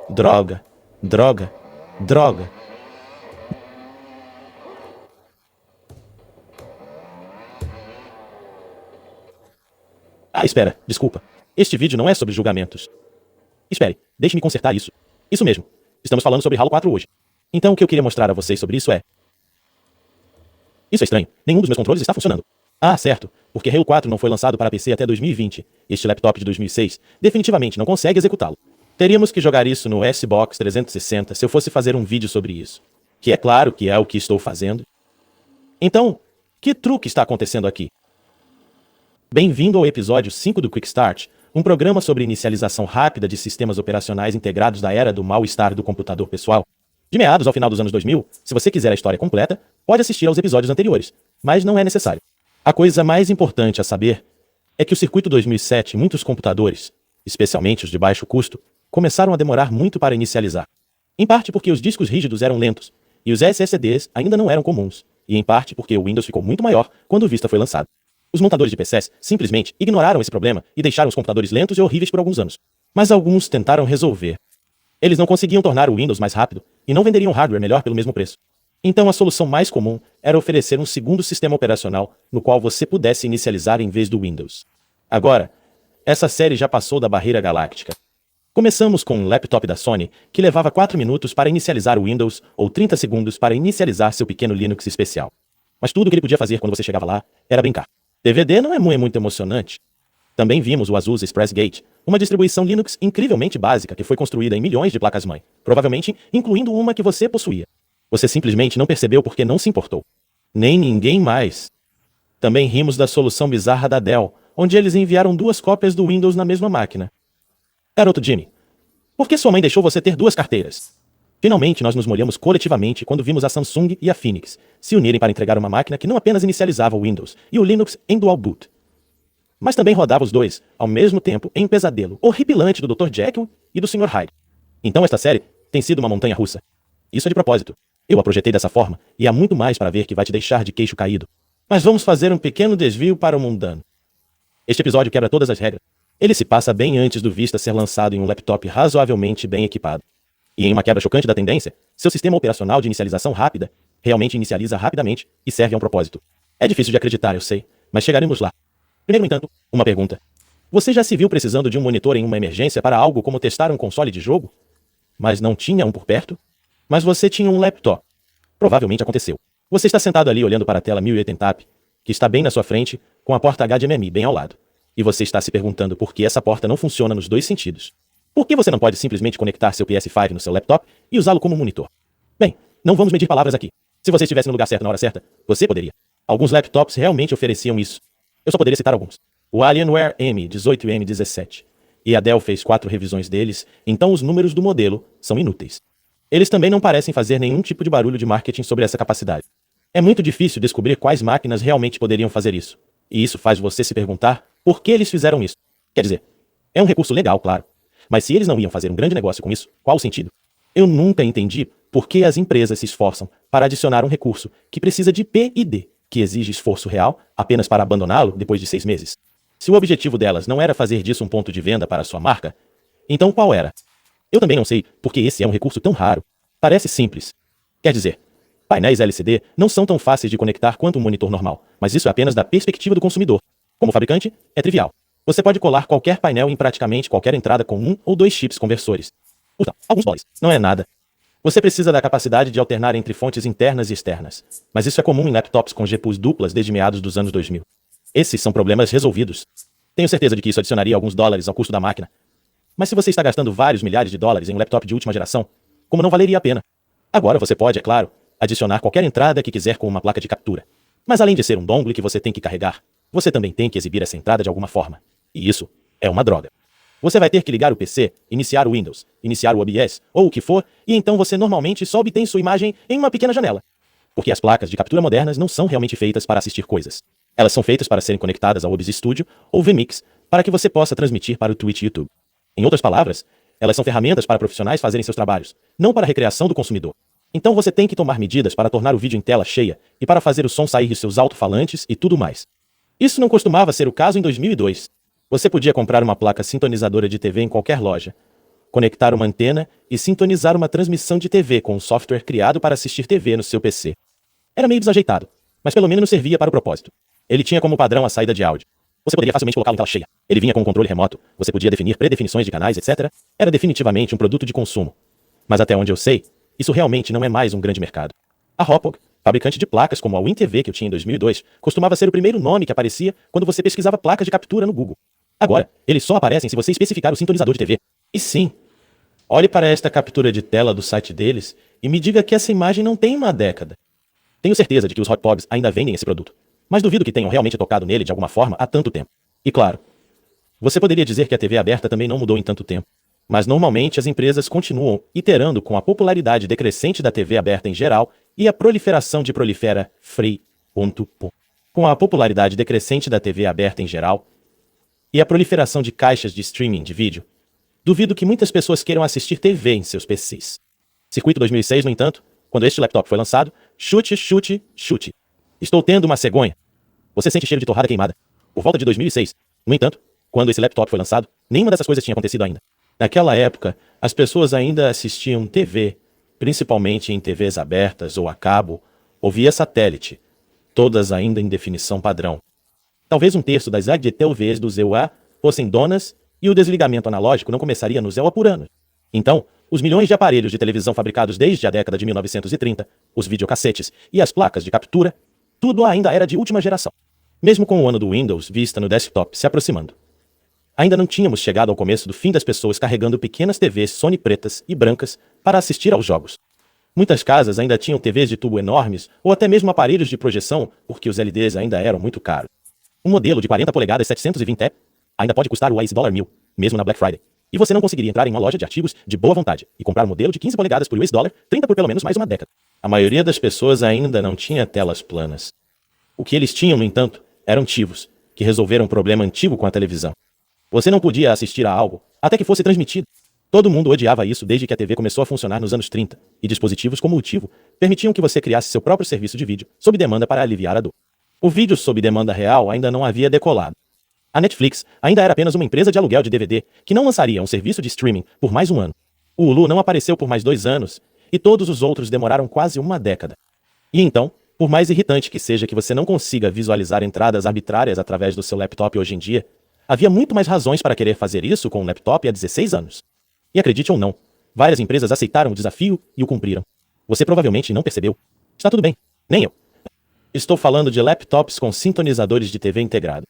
Droga, droga, droga. Ah, espera, desculpa. Este vídeo não é sobre julgamentos. Espere, deixe-me consertar isso. Isso mesmo, estamos falando sobre Halo 4 hoje. Então o que eu queria mostrar a vocês sobre isso é... Isso é estranho, nenhum dos meus controles está funcionando. Ah, certo, porque Halo 4 não foi lançado para PC até 2020. Este laptop de 2006 definitivamente não consegue executá-lo. Teríamos que jogar isso no Xbox 360 se eu fosse fazer um vídeo sobre isso. Que é claro que é o que estou fazendo. Então, que truque está acontecendo aqui? Bem-vindo ao episódio 5 do Quick Start, um programa sobre inicialização rápida de sistemas operacionais integrados da era do mal-estar do computador pessoal. De meados ao final dos anos 2000, se você quiser a história completa, pode assistir aos episódios anteriores, mas não é necessário. A coisa mais importante a saber é que o circuito 2007 e muitos computadores, especialmente os de baixo custo, começaram a demorar muito para inicializar. Em parte porque os discos rígidos eram lentos, e os SSDs ainda não eram comuns, e em parte porque o Windows ficou muito maior quando o Vista foi lançado. Os montadores de PCs simplesmente ignoraram esse problema e deixaram os computadores lentos e horríveis por alguns anos. Mas alguns tentaram resolver. Eles não conseguiam tornar o Windows mais rápido e não venderiam hardware melhor pelo mesmo preço. Então a solução mais comum era oferecer um segundo sistema operacional no qual você pudesse inicializar em vez do Windows. Agora, essa série já passou da barreira galáctica. Começamos com um laptop da Sony que levava 4 minutos para inicializar o Windows ou 30 segundos para inicializar seu pequeno Linux especial. Mas tudo o que ele podia fazer quando você chegava lá era brincar. DVD não é muito emocionante. Também vimos o Asus ExpressGate, uma distribuição Linux incrivelmente básica que foi construída em milhões de placas-mãe, provavelmente incluindo uma que você possuía. Você simplesmente não percebeu porque não se importou. Nem ninguém mais. Também rimos da solução bizarra da Dell, onde eles enviaram 2 cópias do Windows na mesma máquina. Garoto Jimmy, por que sua mãe deixou você ter 2 carteiras? Finalmente nós nos molhamos coletivamente quando vimos a Samsung e a Phoenix se unirem para entregar uma máquina que não apenas inicializava o Windows e o Linux em dual boot, mas também rodava os dois ao mesmo tempo em um pesadelo horripilante do Dr. Jekyll e do Sr. Hyde. Então esta série tem sido uma montanha-russa. Isso é de propósito. Eu a projetei dessa forma e há muito mais para ver que vai te deixar de queixo caído. Mas vamos fazer um pequeno desvio para o mundano. Este episódio quebra todas as regras. Ele se passa bem antes do Vista ser lançado em um laptop razoavelmente bem equipado. E em uma quebra chocante da tendência, seu sistema operacional de inicialização rápida realmente inicializa rapidamente e serve a um propósito. É difícil de acreditar, eu sei, mas chegaremos lá. Primeiro, no entanto, uma pergunta. Você já se viu precisando de um monitor em uma emergência para algo como testar um console de jogo? Mas não tinha um por perto? Mas você tinha um laptop. Provavelmente aconteceu. Você está sentado ali olhando para a tela 1080p, que está bem na sua frente, com a porta HDMI bem ao lado. E você está se perguntando por que essa porta não funciona nos dois sentidos. Por que você não pode simplesmente conectar seu PS5 no seu laptop e usá-lo como monitor? Bem, não vamos medir palavras aqui. Se você estivesse no lugar certo na hora certa, você poderia. Alguns laptops realmente ofereciam isso. Eu só poderia citar alguns. O Alienware M18 e M17. E a Dell fez 4 revisões deles, então os números do modelo são inúteis. Eles também não parecem fazer nenhum tipo de barulho de marketing sobre essa capacidade. É muito difícil descobrir quais máquinas realmente poderiam fazer isso. E isso faz você se perguntar por que eles fizeram isso. Quer dizer, é um recurso legal, claro. Mas se eles não iam fazer um grande negócio com isso, qual o sentido? Eu nunca entendi por que as empresas se esforçam para adicionar um recurso que precisa de P&D, que exige esforço real apenas para abandoná-lo depois de 6 meses. Se o objetivo delas não era fazer disso um ponto de venda para a sua marca, então qual era? Eu também não sei porque esse é um recurso tão raro. Parece simples. Quer dizer, painéis LCD não são tão fáceis de conectar quanto um monitor normal, mas isso é apenas da perspectiva do consumidor. Como fabricante, é trivial. Você pode colar qualquer painel em praticamente qualquer entrada com 1 ou 2 chips conversores. Então, alguns dólares. Não é nada. Você precisa da capacidade de alternar entre fontes internas e externas. Mas isso é comum em laptops com GPUs duplas desde meados dos anos 2000. Esses são problemas resolvidos. Tenho certeza de que isso adicionaria alguns dólares ao custo da máquina. Mas se você está gastando vários milhares de dólares em um laptop de última geração, como não valeria a pena? Agora você pode, é claro, adicionar qualquer entrada que quiser com uma placa de captura. Mas além de ser um dongle que você tem que carregar, você também tem que exibir essa entrada de alguma forma. E isso é uma droga. Você vai ter que ligar o PC, iniciar o Windows, iniciar o OBS, ou o que for, e então você normalmente só obtém sua imagem em uma pequena janela. Porque as placas de captura modernas não são realmente feitas para assistir coisas. Elas são feitas para serem conectadas ao OBS Studio ou vMix, para que você possa transmitir para o Twitch e YouTube. Em outras palavras, elas são ferramentas para profissionais fazerem seus trabalhos, não para a recreação do consumidor. Então você tem que tomar medidas para tornar o vídeo em tela cheia e para fazer o som sair de seus alto-falantes e tudo mais. Isso não costumava ser o caso em 2002. Você podia comprar uma placa sintonizadora de TV em qualquer loja, conectar uma antena e sintonizar uma transmissão de TV com um software criado para assistir TV no seu PC. Era meio desajeitado, mas pelo menos servia para o propósito. Ele tinha como padrão a saída de áudio. Você poderia facilmente colocá-lo em tela cheia. Ele vinha com um controle remoto, você podia definir predefinições de canais, etc. Era definitivamente um produto de consumo. Mas até onde eu sei, isso realmente não é mais um grande mercado. A Hauppauge, fabricante de placas como a WinTV que eu tinha em 2002, costumava ser o primeiro nome que aparecia quando você pesquisava placas de captura no Google. Agora, eles só aparecem se você especificar o sintonizador de TV. E sim, olhe para esta captura de tela do site deles e me diga que essa imagem não tem uma década. Tenho certeza de que os Hauppauges ainda vendem esse produto, mas duvido que tenham realmente tocado nele de alguma forma há tanto tempo. E claro, você poderia dizer que a TV aberta também não mudou em tanto tempo, mas normalmente as empresas continuam iterando com a popularidade decrescente da TV aberta em geral e a proliferação de prolifera free. Com a popularidade decrescente da TV aberta em geral e a proliferação de caixas de streaming de vídeo, duvido que muitas pessoas queiram assistir TV em seus PCs. Circuito 2006, no entanto, quando este laptop foi lançado, chute. Estou tendo uma cegonha. Você sente cheiro de torrada queimada. Por volta de 2006, no entanto, quando esse laptop foi lançado, nenhuma dessas coisas tinha acontecido ainda. Naquela época, as pessoas ainda assistiam TV, principalmente em TVs abertas ou a cabo, ou via satélite, todas ainda em definição padrão. Talvez um terço das ADTVs do ZUA fossem donas e o desligamento analógico não começaria no ZUA por anos. Então, os milhões de aparelhos de televisão fabricados desde a década de 1930, os videocassetes e as placas de captura, tudo ainda era de última geração. Mesmo com o ano do Windows Vista no desktop se aproximando. Ainda não tínhamos chegado ao começo do fim das pessoas carregando pequenas TVs Sony pretas e brancas para assistir aos jogos. Muitas casas ainda tinham TVs de tubo enormes ou até mesmo aparelhos de projeção porque os LEDs ainda eram muito caros. Um modelo de 40 polegadas 720p ainda pode custar o $10.000, mesmo na Black Friday. E você não conseguiria entrar em uma loja de artigos de boa vontade e comprar um modelo de 15 polegadas por $30 por pelo menos mais uma década. A maioria das pessoas ainda não tinha telas planas. O que eles tinham, no entanto, eram TiVos, que resolveram um problema antigo com a televisão. Você não podia assistir a algo até que fosse transmitido. Todo mundo odiava isso desde que a TV começou a funcionar nos anos 30, e dispositivos como o TiVo permitiam que você criasse seu próprio serviço de vídeo sob demanda para aliviar a dor. O vídeo sob demanda real ainda não havia decolado. A Netflix ainda era apenas uma empresa de aluguel de DVD que não lançaria um serviço de streaming por mais um ano. O Hulu não apareceu por mais 2 anos, e todos os outros demoraram quase uma década. E então, por mais irritante que seja que você não consiga visualizar entradas arbitrárias através do seu laptop hoje em dia, havia muito mais razões para querer fazer isso com um laptop há 16 anos. E acredite ou não, várias empresas aceitaram o desafio e o cumpriram. Você provavelmente não percebeu. Está tudo bem, nem eu. Estou falando de laptops com sintonizadores de TV integrado.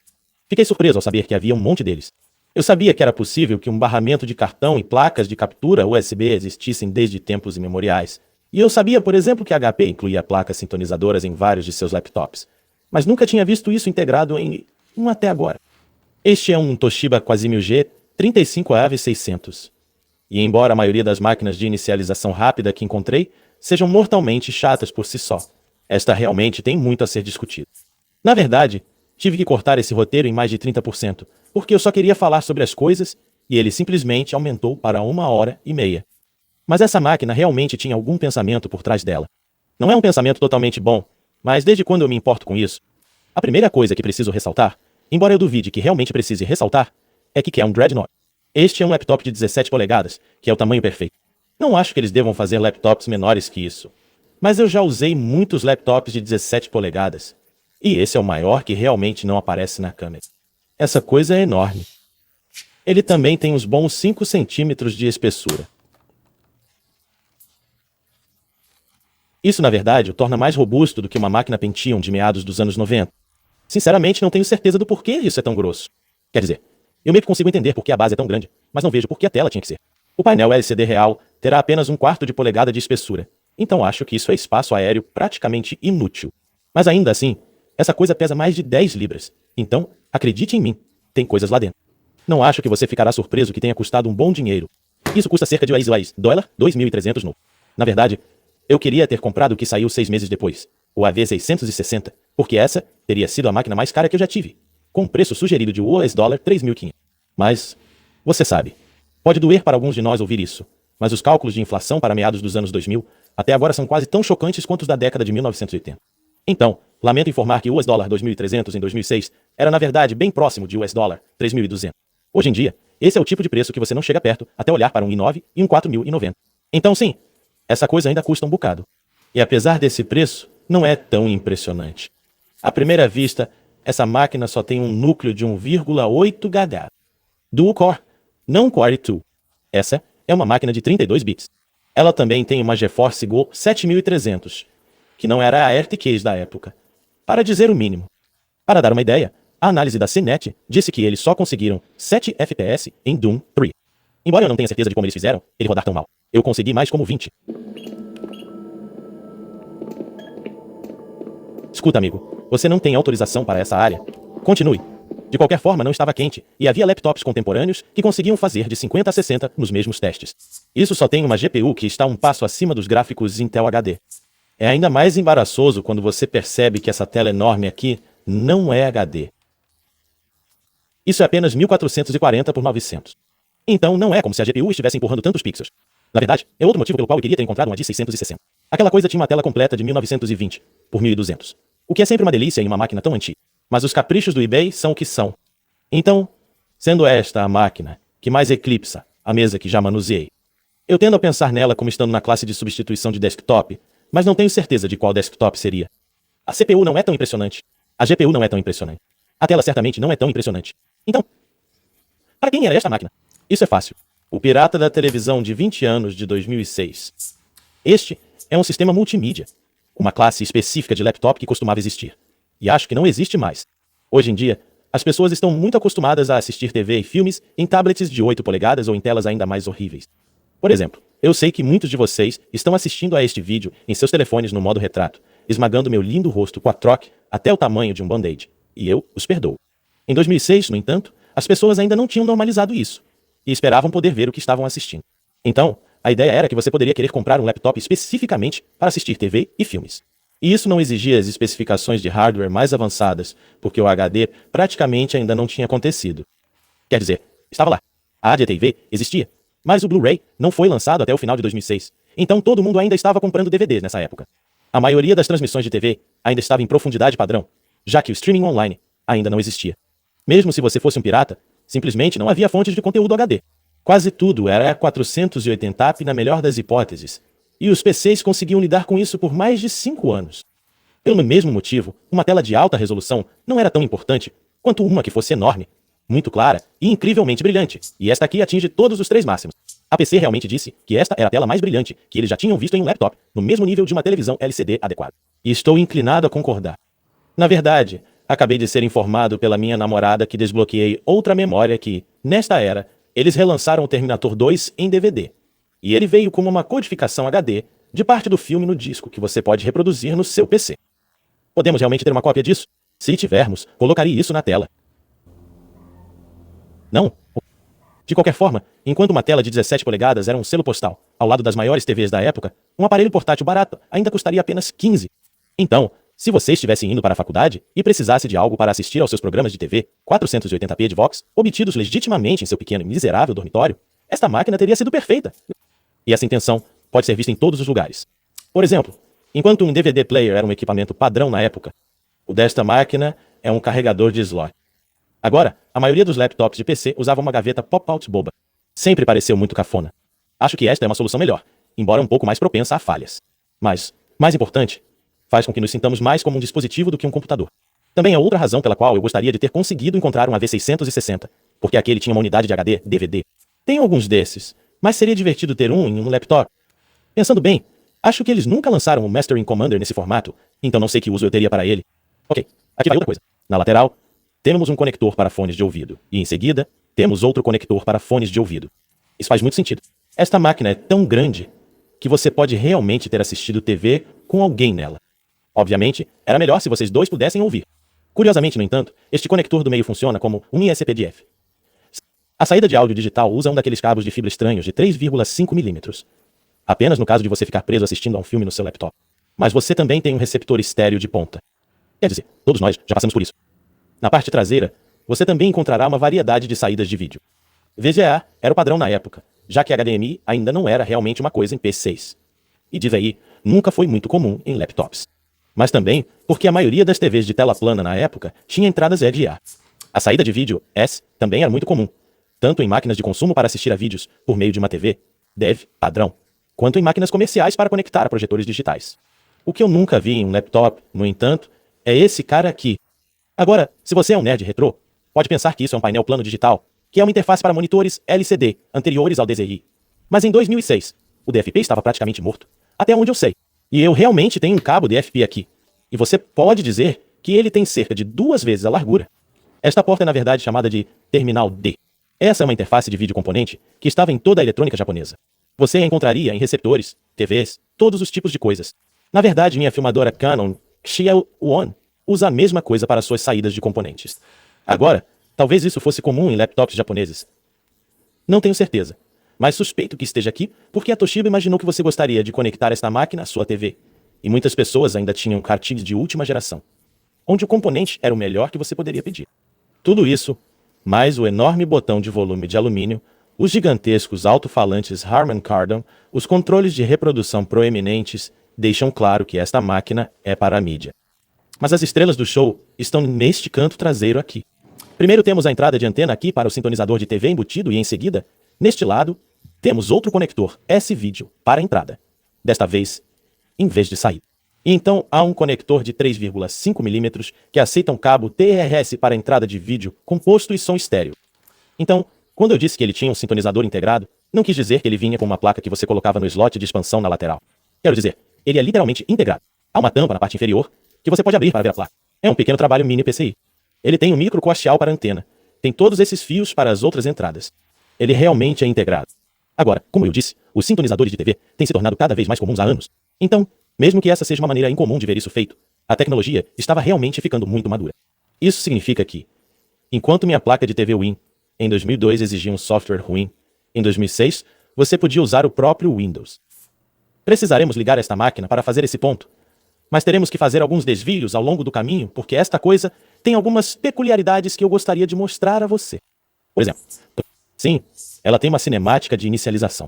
Fiquei surpreso ao saber que havia um monte deles. Eu sabia que era possível que um barramento de cartão e placas de captura USB existissem desde tempos imemoriais. E eu sabia, por exemplo, que a HP incluía placas sintonizadoras em vários de seus laptops. Mas nunca tinha visto isso integrado em um até agora. Este é um Toshiba Quasimodo G 35AV600. E embora a maioria das máquinas de inicialização rápida que encontrei sejam mortalmente chatas por si só, esta realmente tem muito a ser discutida. Na verdade, tive que cortar esse roteiro em mais de 30%, porque eu só queria falar sobre as coisas e ele simplesmente aumentou para 1h30. Mas essa máquina realmente tinha algum pensamento por trás dela. Não é um pensamento totalmente bom, mas desde quando eu me importo com isso? A primeira coisa que preciso ressaltar, embora eu duvide que realmente precise ressaltar, é que é um Dreadnought. Este é um laptop de 17 polegadas, que é o tamanho perfeito. Não acho que eles devam fazer laptops menores que isso. Mas eu já usei muitos laptops de 17 polegadas. E esse é o maior que realmente não aparece na câmera. Essa coisa é enorme. Ele também tem uns bons 5 centímetros de espessura. Isso, na verdade, o torna mais robusto do que uma máquina Pentium de meados dos anos 90. Sinceramente, não tenho certeza do porquê isso é tão grosso. Quer dizer, eu meio que consigo entender por que a base é tão grande, mas não vejo por que a tela tinha que ser. O painel LCD real terá apenas 1/4 de polegada de espessura, então acho que isso é espaço aéreo praticamente inútil. Mas ainda assim, essa coisa pesa mais de 10 libras, então, acredite em mim, tem coisas lá dentro. Não acho que você ficará surpreso que tenha custado um bom dinheiro. Isso custa cerca de $2.300 novo. Na verdade, eu queria ter comprado o que saiu 6 meses depois, o AV660, porque essa teria sido a máquina mais cara que eu já tive, com um preço sugerido de $3.500. Mas, você sabe, pode doer para alguns de nós ouvir isso, mas os cálculos de inflação para meados dos anos 2000 até agora são quase tão chocantes quanto os da década de 1980. Então, lamento informar que o $2.300 em 2006 era na verdade bem próximo de $3.200. Hoje em dia, esse é o tipo de preço que você não chega perto até olhar para um i9 e um 4090. Então sim, essa coisa ainda custa um bocado. E apesar desse preço, não é tão impressionante. À primeira vista, essa máquina só tem um núcleo de 1,8 GHz. Dual Core, não Core 2. Essa é uma máquina de 32 bits. Ela também tem uma GeForce Go 7300, que não era a RTX da época, para dizer o mínimo. Para dar uma ideia, a análise da CNET disse que eles só conseguiram 7 FPS em Doom 3. Embora eu não tenha certeza de como eles fizeram ele rodar tão mal, eu consegui mais como 20. Escuta, amigo, você não tem autorização para essa área. Continue. De qualquer forma, não estava quente, e havia laptops contemporâneos que conseguiam fazer de 50 a 60 nos mesmos testes. Isso só tem uma GPU que está um passo acima dos gráficos Intel HD. É ainda mais embaraçoso quando você percebe que essa tela enorme aqui não é HD. Isso é apenas 1440 por 900. Então não é como se a GPU estivesse empurrando tantos pixels. Na verdade, é outro motivo pelo qual eu queria ter encontrado uma de 660. Aquela coisa tinha uma tela completa de 1920 por 1200. O que é sempre uma delícia em uma máquina tão antiga. Mas os caprichos do eBay são o que são. Então, sendo esta a máquina que mais eclipsa a mesa que já manuseei, eu tendo a pensar nela como estando na classe de substituição de desktop, mas não tenho certeza de qual desktop seria. A CPU não é tão impressionante. A GPU não é tão impressionante. A tela certamente não é tão impressionante. Então, para quem era esta máquina? Isso é fácil. O pirata da televisão de 20 anos de 2006. Este é um sistema multimídia, uma classe específica de laptop que costumava existir. E acho que não existe mais. Hoje em dia, as pessoas estão muito acostumadas a assistir TV e filmes em tablets de 8 polegadas ou em telas ainda mais horríveis. Por exemplo, eu sei que muitos de vocês estão assistindo a este vídeo em seus telefones no modo retrato, esmagando meu lindo rosto com a troque até o tamanho de um band-aid. E eu os perdoo. Em 2006, no entanto, as pessoas ainda não tinham normalizado isso e esperavam poder ver o que estavam assistindo. Então, a ideia era que você poderia querer comprar um laptop especificamente para assistir TV e filmes. E isso não exigia as especificações de hardware mais avançadas, porque o HD praticamente ainda não tinha acontecido. Quer dizer, estava lá. A ADTV existia, mas o Blu-ray não foi lançado até o final de 2006. Então todo mundo ainda estava comprando DVDs nessa época. A maioria das transmissões de TV ainda estava em profundidade padrão, já que o streaming online ainda não existia. Mesmo se você fosse um pirata, simplesmente não havia fontes de conteúdo HD. Quase tudo era 480p na melhor das hipóteses, e os PCs conseguiam lidar com isso por mais de 5 anos. Pelo mesmo motivo, uma tela de alta resolução não era tão importante quanto uma que fosse enorme, muito clara e incrivelmente brilhante, e esta aqui atinge todos os 3 máximos. A PC realmente disse que esta era a tela mais brilhante que eles já tinham visto em um laptop, no mesmo nível de uma televisão LCD adequada. E estou inclinado a concordar. Na verdade, acabei de ser informado pela minha namorada que desbloqueei outra memória que, nesta era, eles relançaram o Terminator 2 em DVD. E ele veio como uma codificação HD de parte do filme no disco que você pode reproduzir no seu PC. Podemos realmente ter uma cópia disso? Se tivermos, colocaria isso na tela. Não? De qualquer forma, enquanto uma tela de 17 polegadas era um selo postal, ao lado das maiores TVs da época, um aparelho portátil barato ainda custaria apenas 15. Então, se você estivesse indo para a faculdade e precisasse de algo para assistir aos seus programas de TV 480p de Vox, obtidos legitimamente em seu pequeno e miserável dormitório, esta máquina teria sido perfeita. E essa intenção pode ser vista em todos os lugares. Por exemplo, enquanto um DVD player era um equipamento padrão na época, o desta máquina é um carregador de slot. Agora, a maioria dos laptops de PC usava uma gaveta pop-out boba. Sempre pareceu muito cafona. Acho que esta é uma solução melhor, embora um pouco mais propensa a falhas. Mas, mais importante, faz com que nos sintamos mais como um dispositivo do que um computador. Também é outra razão pela qual eu gostaria de ter conseguido encontrar um AV660, porque aquele tinha uma unidade de HD DVD. Tenho alguns desses, mas seria divertido ter um em um laptop. Pensando bem, acho que eles nunca lançaram o Mastering Commander nesse formato, então não sei que uso eu teria para ele. Ok, aqui vai outra coisa. Na lateral, temos um conector para fones de ouvido, e em seguida, temos outro conector para fones de ouvido. Isso faz muito sentido. Esta máquina é tão grande que você pode realmente ter assistido TV com alguém nela. Obviamente, era melhor se vocês dois pudessem ouvir. Curiosamente, no entanto, este conector do meio funciona como um ISPDF. A saída de áudio digital usa um daqueles cabos de fibra estranhos de 3,5 mm. Apenas no caso de você ficar preso assistindo a um filme no seu laptop. Mas você também tem um receptor estéreo de ponta. Quer dizer, todos nós já passamos por isso. Na parte traseira, você também encontrará uma variedade de saídas de vídeo. VGA era o padrão na época, já que HDMI ainda não era realmente uma coisa em PCs. E DVI nunca foi muito comum em laptops. Mas também porque a maioria das TVs de tela plana na época tinha entradas LGA. A saída de vídeo S também era muito comum, tanto em máquinas de consumo para assistir a vídeos por meio de uma TV, DEV, padrão, quanto em máquinas comerciais para conectar a projetores digitais. O que eu nunca vi em um laptop, no entanto, é esse cara aqui. Agora, se você é um nerd retrô, pode pensar que isso é um painel plano digital, que é uma interface para monitores LCD anteriores ao DZI. Mas em 2006, o DFP estava praticamente morto, até onde eu sei. E eu realmente tenho um cabo DFP aqui. E você pode dizer que ele tem cerca de 2 vezes a largura. Esta porta é na verdade chamada de Terminal D. Essa é uma interface de vídeo componente que estava em toda a eletrônica japonesa. Você a encontraria em receptores, TVs, todos os tipos de coisas. Na verdade, minha filmadora Canon Xiaowan usa a mesma coisa para suas saídas de componentes. Agora, talvez isso fosse comum em laptops japoneses. Não tenho certeza, mas suspeito que esteja aqui porque a Toshiba imaginou que você gostaria de conectar esta máquina à sua TV. E muitas pessoas ainda tinham cartilhas de última geração, onde o componente era o melhor que você poderia pedir. Tudo isso, mais o enorme botão de volume de alumínio, os gigantescos alto-falantes Harman Kardon, os controles de reprodução proeminentes, deixam claro que esta máquina é para a mídia. Mas as estrelas do show estão neste canto traseiro aqui. Primeiro temos a entrada de antena aqui para o sintonizador de TV embutido e em seguida, neste lado, temos outro conector S-Video para a entrada. Desta vez, em vez de saída. E então há um conector de 3,5 mm que aceita um cabo TRS para entrada de vídeo composto e som estéreo. Então, quando eu disse que ele tinha um sintonizador integrado, não quis dizer que ele vinha com uma placa que você colocava no slot de expansão na lateral. Quero dizer, ele é literalmente integrado. Há uma tampa na parte inferior que você pode abrir para ver a placa. É um pequeno trabalho mini PCI. Ele tem um micro coaxial para a antena. Tem todos esses fios para as outras entradas. Ele realmente é integrado. Agora, como eu disse, os sintonizadores de TV têm se tornado cada vez mais comuns há anos. Então, mesmo que essa seja uma maneira incomum de ver isso feito, a tecnologia estava realmente ficando muito madura. Isso significa que, enquanto minha placa de TV Win, em 2002 exigia um software ruim, em 2006 você podia usar o próprio Windows. Precisaremos ligar esta máquina para fazer esse ponto, mas teremos que fazer alguns desvios ao longo do caminho porque esta coisa tem algumas peculiaridades que eu gostaria de mostrar a você. Por exemplo, sim, ela tem uma cinemática de inicialização.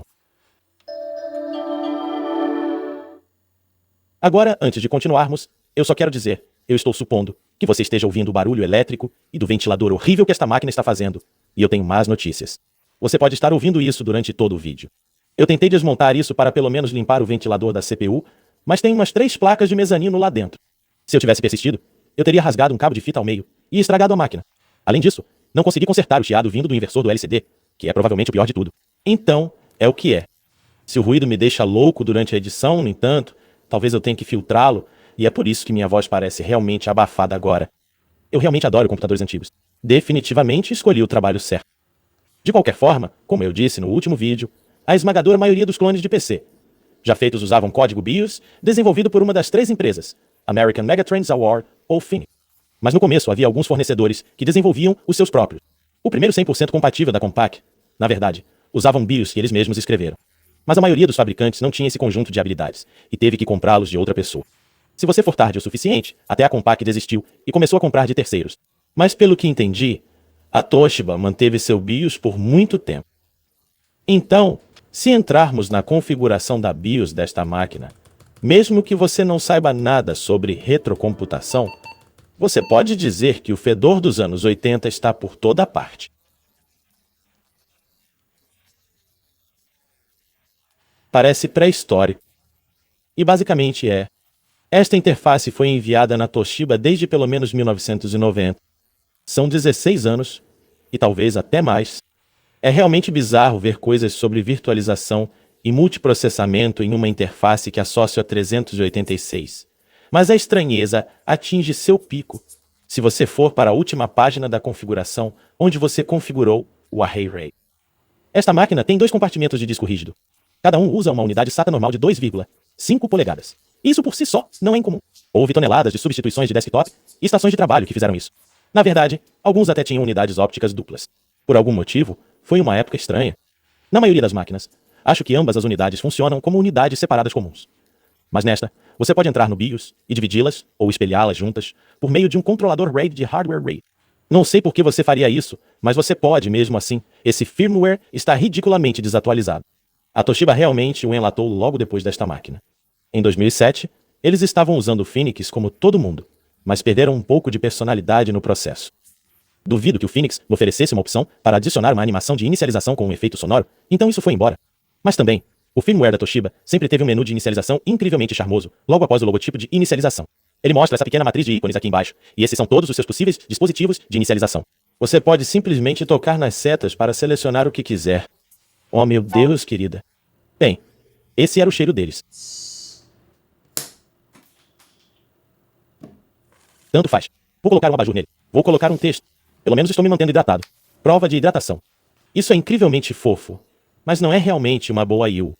Agora, antes de continuarmos, eu só quero dizer, eu estou supondo que você esteja ouvindo o barulho elétrico e do ventilador horrível que esta máquina está fazendo, e eu tenho más notícias. Você pode estar ouvindo isso durante todo o vídeo. Eu tentei desmontar isso para pelo menos limpar o ventilador da CPU, mas tem umas 3 placas de mezanino lá dentro. Se eu tivesse persistido, eu teria rasgado um cabo de fita ao meio e estragado a máquina. Além disso, não consegui consertar o chiado vindo do inversor do LCD, que é provavelmente o pior de tudo. Então, é o que é. Se o ruído me deixa louco durante a edição, no entanto, talvez eu tenha que filtrá-lo, e é por isso que minha voz parece realmente abafada agora. Eu realmente adoro computadores antigos. Definitivamente escolhi o trabalho certo. De qualquer forma, como eu disse no último vídeo, a esmagadora maioria dos clones de PC já feitos usavam código BIOS desenvolvido por uma das 3 empresas, American Megatrends Award ou Phoenix. Mas no começo havia alguns fornecedores que desenvolviam os seus próprios. O primeiro 100% compatível da Compaq, na verdade, usavam BIOS que eles mesmos escreveram. Mas a maioria dos fabricantes não tinha esse conjunto de habilidades e teve que comprá-los de outra pessoa. Se você for tarde o suficiente, até a Compaq desistiu e começou a comprar de terceiros. Mas pelo que entendi, a Toshiba manteve seu BIOS por muito tempo. Então, se entrarmos na configuração da BIOS desta máquina, mesmo que você não saiba nada sobre retrocomputação, você pode dizer que o fedor dos anos 80 está por toda parte. Parece pré-histórico. E basicamente é. Esta interface foi enviada na Toshiba desde pelo menos 1990. São 16 anos, e talvez até mais. É realmente bizarro ver coisas sobre virtualização e multiprocessamento em uma interface que associo a 386. Mas a estranheza atinge seu pico se você for para a última página da configuração onde você configurou o Array. Esta máquina tem 2 compartimentos de disco rígido. Cada um usa uma unidade SATA normal de 2,5 polegadas. Isso por si só não é incomum. Houve toneladas de substituições de desktop e estações de trabalho que fizeram isso. Na verdade, alguns até tinham unidades ópticas duplas. Por algum motivo, foi uma época estranha. Na maioria das máquinas, acho que ambas as unidades funcionam como unidades separadas comuns. Mas nesta, você pode entrar no BIOS e dividi-las ou espelhá-las juntas por meio de um controlador RAID de hardware RAID. Não sei por que você faria isso, mas você pode mesmo assim. Esse firmware está ridiculamente desatualizado. A Toshiba realmente o enlatou logo depois desta máquina. Em 2007, eles estavam usando o Phoenix como todo mundo, mas perderam um pouco de personalidade no processo. Duvido que o Phoenix me oferecesse uma opção para adicionar uma animação de inicialização com um efeito sonoro, então isso foi embora. Mas também, o firmware da Toshiba sempre teve um menu de inicialização incrivelmente charmoso, logo após o logotipo de inicialização. Ele mostra essa pequena matriz de ícones aqui embaixo, e esses são todos os seus possíveis dispositivos de inicialização. Você pode simplesmente tocar nas setas para selecionar o que quiser. Oh meu Deus, querida. Bem, esse era o cheiro deles. Tanto faz. Vou colocar um abajur nele. Vou colocar um texto. Pelo menos estou me mantendo hidratado. Prova de hidratação. Isso é incrivelmente fofo, mas não é realmente uma boa UI.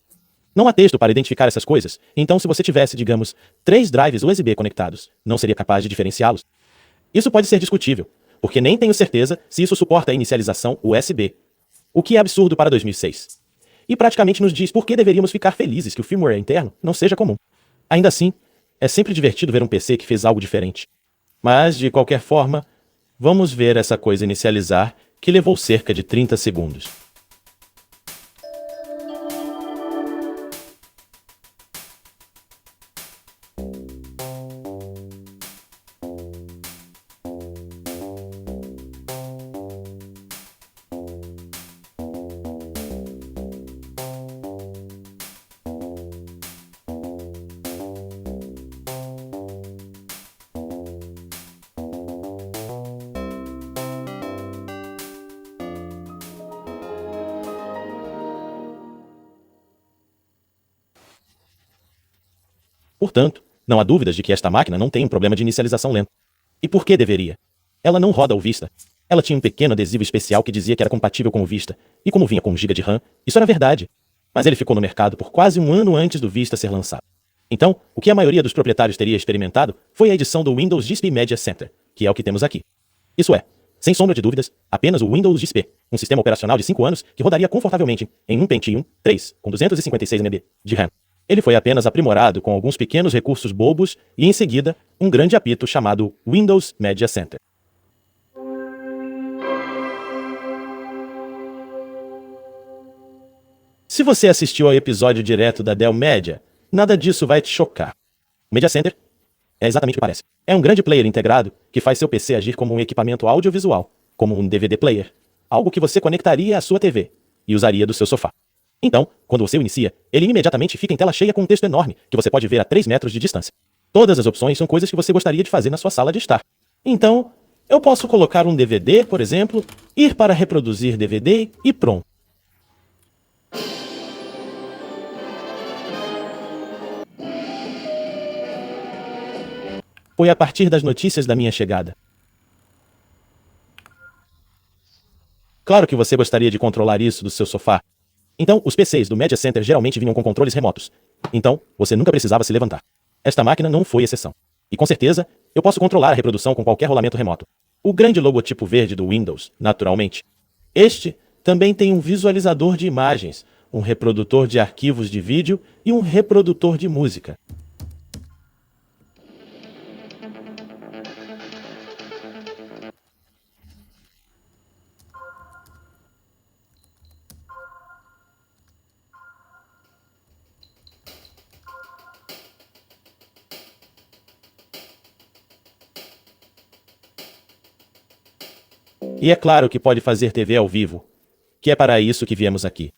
Não há texto para identificar essas coisas, então se você tivesse, digamos, 3 drives USB conectados, não seria capaz de diferenciá-los. Isso pode ser discutível, porque nem tenho certeza se isso suporta a inicialização USB, o que é absurdo para 2006. E praticamente nos diz por que deveríamos ficar felizes que o firmware interno não seja comum. Ainda assim, é sempre divertido ver um PC que fez algo diferente. Mas, de qualquer forma, vamos ver essa coisa inicializar, que levou cerca de 30 segundos. Portanto, não há dúvidas de que esta máquina não tem um problema de inicialização lento. E por que deveria? Ela não roda o Vista. Ela tinha um pequeno adesivo especial que dizia que era compatível com o Vista, e como vinha com 1 GB de RAM, isso era verdade. Mas ele ficou no mercado por quase um ano antes do Vista ser lançado. Então, o que a maioria dos proprietários teria experimentado foi a edição do Windows XP Media Center, que é o que temos aqui. Isso é, sem sombra de dúvidas, apenas o Windows XP, um sistema operacional de 5 anos que rodaria confortavelmente em um Pentium 3 com 256 MB de RAM. Ele foi apenas aprimorado com alguns pequenos recursos bobos e, em seguida, um grande apito chamado Windows Media Center. Se você assistiu ao episódio direto da Dell Media, nada disso vai te chocar. O Media Center é exatamente o que parece. É um grande player integrado que faz seu PC agir como um equipamento audiovisual, como um DVD player, algo que você conectaria à sua TV e usaria do seu sofá. Então, quando você o inicia, ele imediatamente fica em tela cheia com um texto enorme que você pode ver a 3 metros de distância. Todas as opções são coisas que você gostaria de fazer na sua sala de estar. Então, eu posso colocar um DVD, por exemplo, ir para reproduzir DVD e pronto. Foi a partir das notícias da minha chegada. Claro que você gostaria de controlar isso do seu sofá. Então, os PCs do Media Center geralmente vinham com controles remotos. Então, você nunca precisava se levantar. Esta máquina não foi exceção. E com certeza, eu posso controlar a reprodução com qualquer rolamento remoto. O grande logotipo verde do Windows, naturalmente. Este também tem um visualizador de imagens, um reprodutor de arquivos de vídeo e um reprodutor de música. E é claro que pode fazer TV ao vivo, que é para isso que viemos aqui.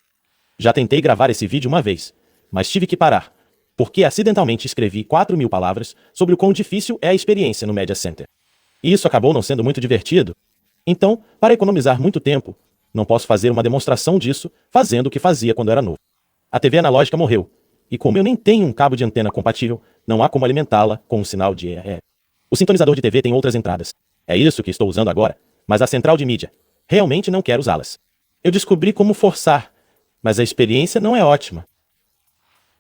Já tentei gravar esse vídeo uma vez, mas tive que parar, porque acidentalmente escrevi 4.000 palavras sobre o quão difícil é a experiência no Media Center. E isso acabou não sendo muito divertido. Então, para economizar muito tempo, não posso fazer uma demonstração disso fazendo o que fazia quando era novo. A TV analógica morreu, e como eu nem tenho um cabo de antena compatível, não há como alimentá-la com um sinal de EE. O sintonizador de TV tem outras entradas. É isso que estou usando agora. Mas a central de mídia, realmente não quero usá-las. Eu descobri como forçar, mas a experiência não é ótima.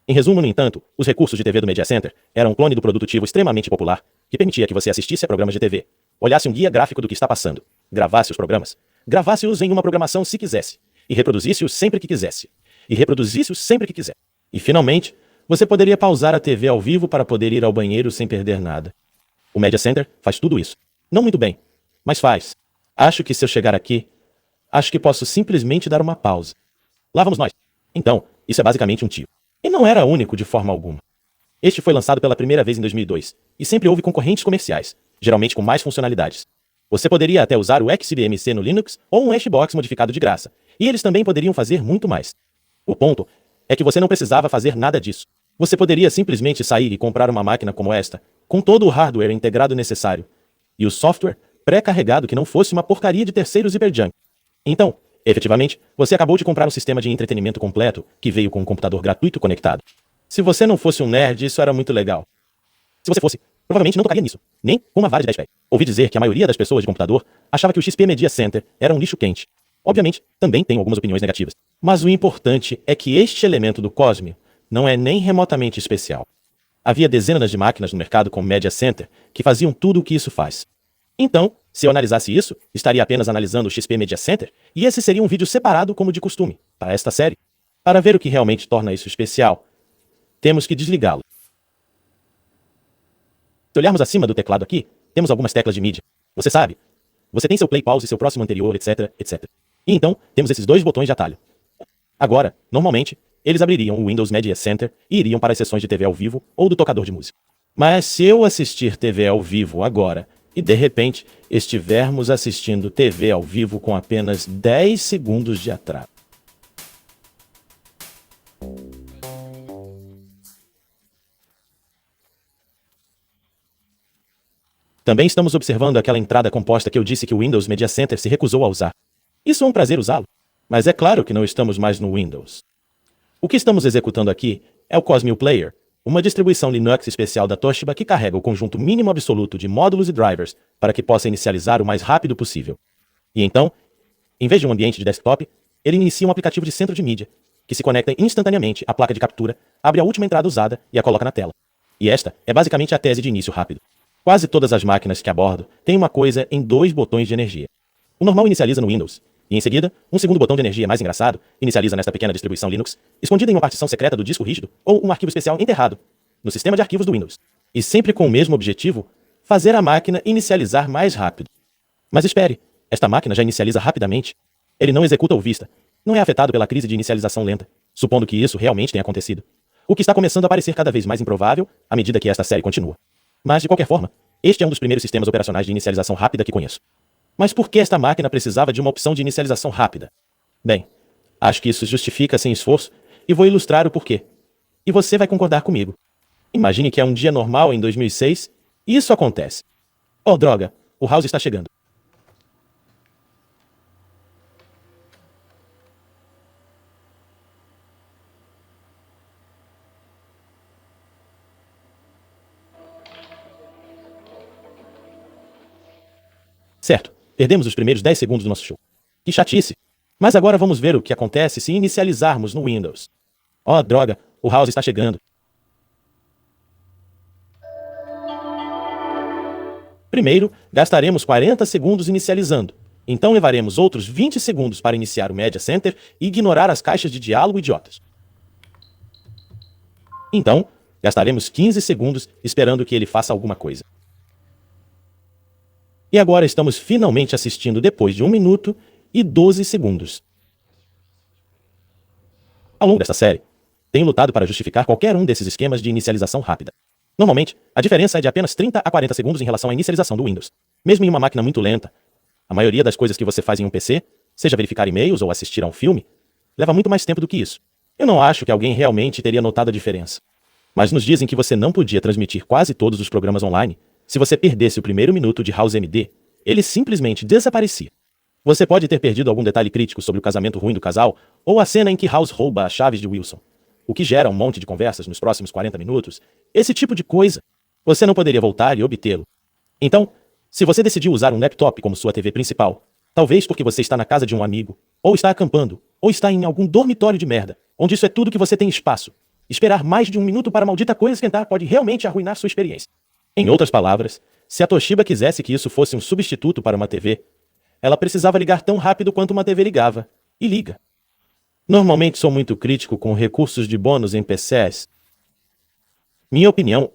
Em resumo, no entanto, os recursos de TV do Media Center eram um clone do produto Tivo extremamente popular, que permitia que você assistisse a programas de TV, olhasse um guia gráfico do que está passando, gravasse os programas, gravasse-os em uma programação se quisesse, e reproduzisse-os sempre que quisesse, e reproduzisse-os sempre que quiser. E, finalmente, você poderia pausar a TV ao vivo para poder ir ao banheiro sem perder nada. O Media Center faz tudo isso. Não muito bem, mas faz. Acho que se eu chegar aqui, acho que posso simplesmente dar uma pausa. Lá vamos nós. Então, isso é basicamente um tio. E não era único de forma alguma. Este foi lançado pela primeira vez em 2002, e sempre houve concorrentes comerciais, geralmente com mais funcionalidades. Você poderia até usar o XBMC no Linux ou um Hashbox modificado de graça, e eles também poderiam fazer muito mais. O ponto é que você não precisava fazer nada disso. Você poderia simplesmente sair e comprar uma máquina como esta, com todo o hardware integrado necessário, e o software pré-carregado que não fosse uma porcaria de terceiros hyperjunk. Então, efetivamente, você acabou de comprar um sistema de entretenimento completo que veio com um computador gratuito conectado. Se você não fosse um nerd, isso era muito legal. Se você fosse, provavelmente não tocaria nisso, nem com uma vara de 10 pés. Ouvi dizer que a maioria das pessoas de computador achava que o XP Media Center era um lixo quente. Obviamente, também tenho algumas opiniões negativas. Mas o importante é que este elemento do Cosmio não é nem remotamente especial. Havia dezenas de máquinas no mercado com Media Center que faziam tudo o que isso faz. Então, se eu analisasse isso, estaria apenas analisando o XP Media Center, e esse seria um vídeo separado como de costume, para esta série. Para ver o que realmente torna isso especial, temos que desligá-lo. Se olharmos acima do teclado aqui, temos algumas teclas de mídia. Você sabe, você tem seu play, pause, seu próximo anterior, etc, etc. E então, temos esses dois botões de atalho. Agora, normalmente, eles abririam o Windows Media Center e iriam para as sessões de TV ao vivo ou do tocador de música. Mas se eu assistir TV ao vivo agora, e de repente estivermos assistindo TV ao vivo com apenas 10 segundos de atraso. Também estamos observando aquela entrada composta que eu disse que o Windows Media Center se recusou a usar. Isso é um prazer usá-lo, mas é claro que não estamos mais no Windows. O que estamos executando aqui é o Cosmio Player, uma distribuição Linux especial da Toshiba que carrega o conjunto mínimo absoluto de módulos e drivers para que possa inicializar o mais rápido possível. E então, em vez de um ambiente de desktop, ele inicia um aplicativo de centro de mídia, que se conecta instantaneamente à placa de captura, abre a última entrada usada e a coloca na tela. E esta é basicamente a tese de início rápido. Quase todas as máquinas que abordo têm uma coisa em 2 botões de energia. O normal inicializa no Windows, e em seguida, um segundo botão de energia mais engraçado inicializa nesta pequena distribuição Linux, escondida em uma partição secreta do disco rígido ou um arquivo especial enterrado no sistema de arquivos do Windows. E sempre com o mesmo objetivo, fazer a máquina inicializar mais rápido. Mas espere, esta máquina já inicializa rapidamente. Ele não executa ou vista, não é afetado pela crise de inicialização lenta, supondo que isso realmente tenha acontecido. O que está começando a parecer cada vez mais improvável à medida que esta série continua. Mas, de qualquer forma, este é um dos primeiros sistemas operacionais de inicialização rápida que conheço. Mas por que esta máquina precisava de uma opção de inicialização rápida? Bem, acho que isso justifica sem esforço e vou ilustrar o porquê. E você vai concordar comigo. Imagine que é um dia normal em 2006 e isso acontece. Oh, droga, o House está chegando. Certo, perdemos os primeiros 10 segundos do nosso show. Que chatice! Mas agora vamos ver o que acontece se inicializarmos no Windows. Oh, droga, o House está chegando. Primeiro, gastaremos 40 segundos inicializando. Então levaremos outros 20 segundos para iniciar o Media Center e ignorar as caixas de diálogo idiotas. Então, gastaremos 15 segundos esperando que ele faça alguma coisa. E agora estamos finalmente assistindo depois de 1 minuto e 12 segundos. Ao longo desta série, tenho lutado para justificar qualquer um desses esquemas de inicialização rápida. Normalmente, a diferença é de apenas 30 a 40 segundos em relação à inicialização do Windows. Mesmo em uma máquina muito lenta, a maioria das coisas que você faz em um PC, seja verificar e-mails ou assistir a um filme, leva muito mais tempo do que isso. Eu não acho que alguém realmente teria notado a diferença. Mas nos dias em que você não podia transmitir quase todos os programas online, se você perdesse o primeiro minuto de House MD, ele simplesmente desaparecia. Você pode ter perdido algum detalhe crítico sobre o casamento ruim do casal ou a cena em que House rouba as chaves de Wilson, o que gera um monte de conversas nos próximos 40 minutos. Esse tipo de coisa, você não poderia voltar e obtê-lo. Então, se você decidiu usar um laptop como sua TV principal, talvez porque você está na casa de um amigo, ou está acampando, ou está em algum dormitório de merda, onde isso é tudo que você tem espaço, esperar mais de 1 minuto para a maldita coisa esquentar pode realmente arruinar sua experiência. Em outras palavras, se a Toshiba quisesse que isso fosse um substituto para uma TV, ela precisava ligar tão rápido quanto uma TV ligava. E liga. Normalmente sou muito crítico com recursos de bônus em PCs. Minha opinião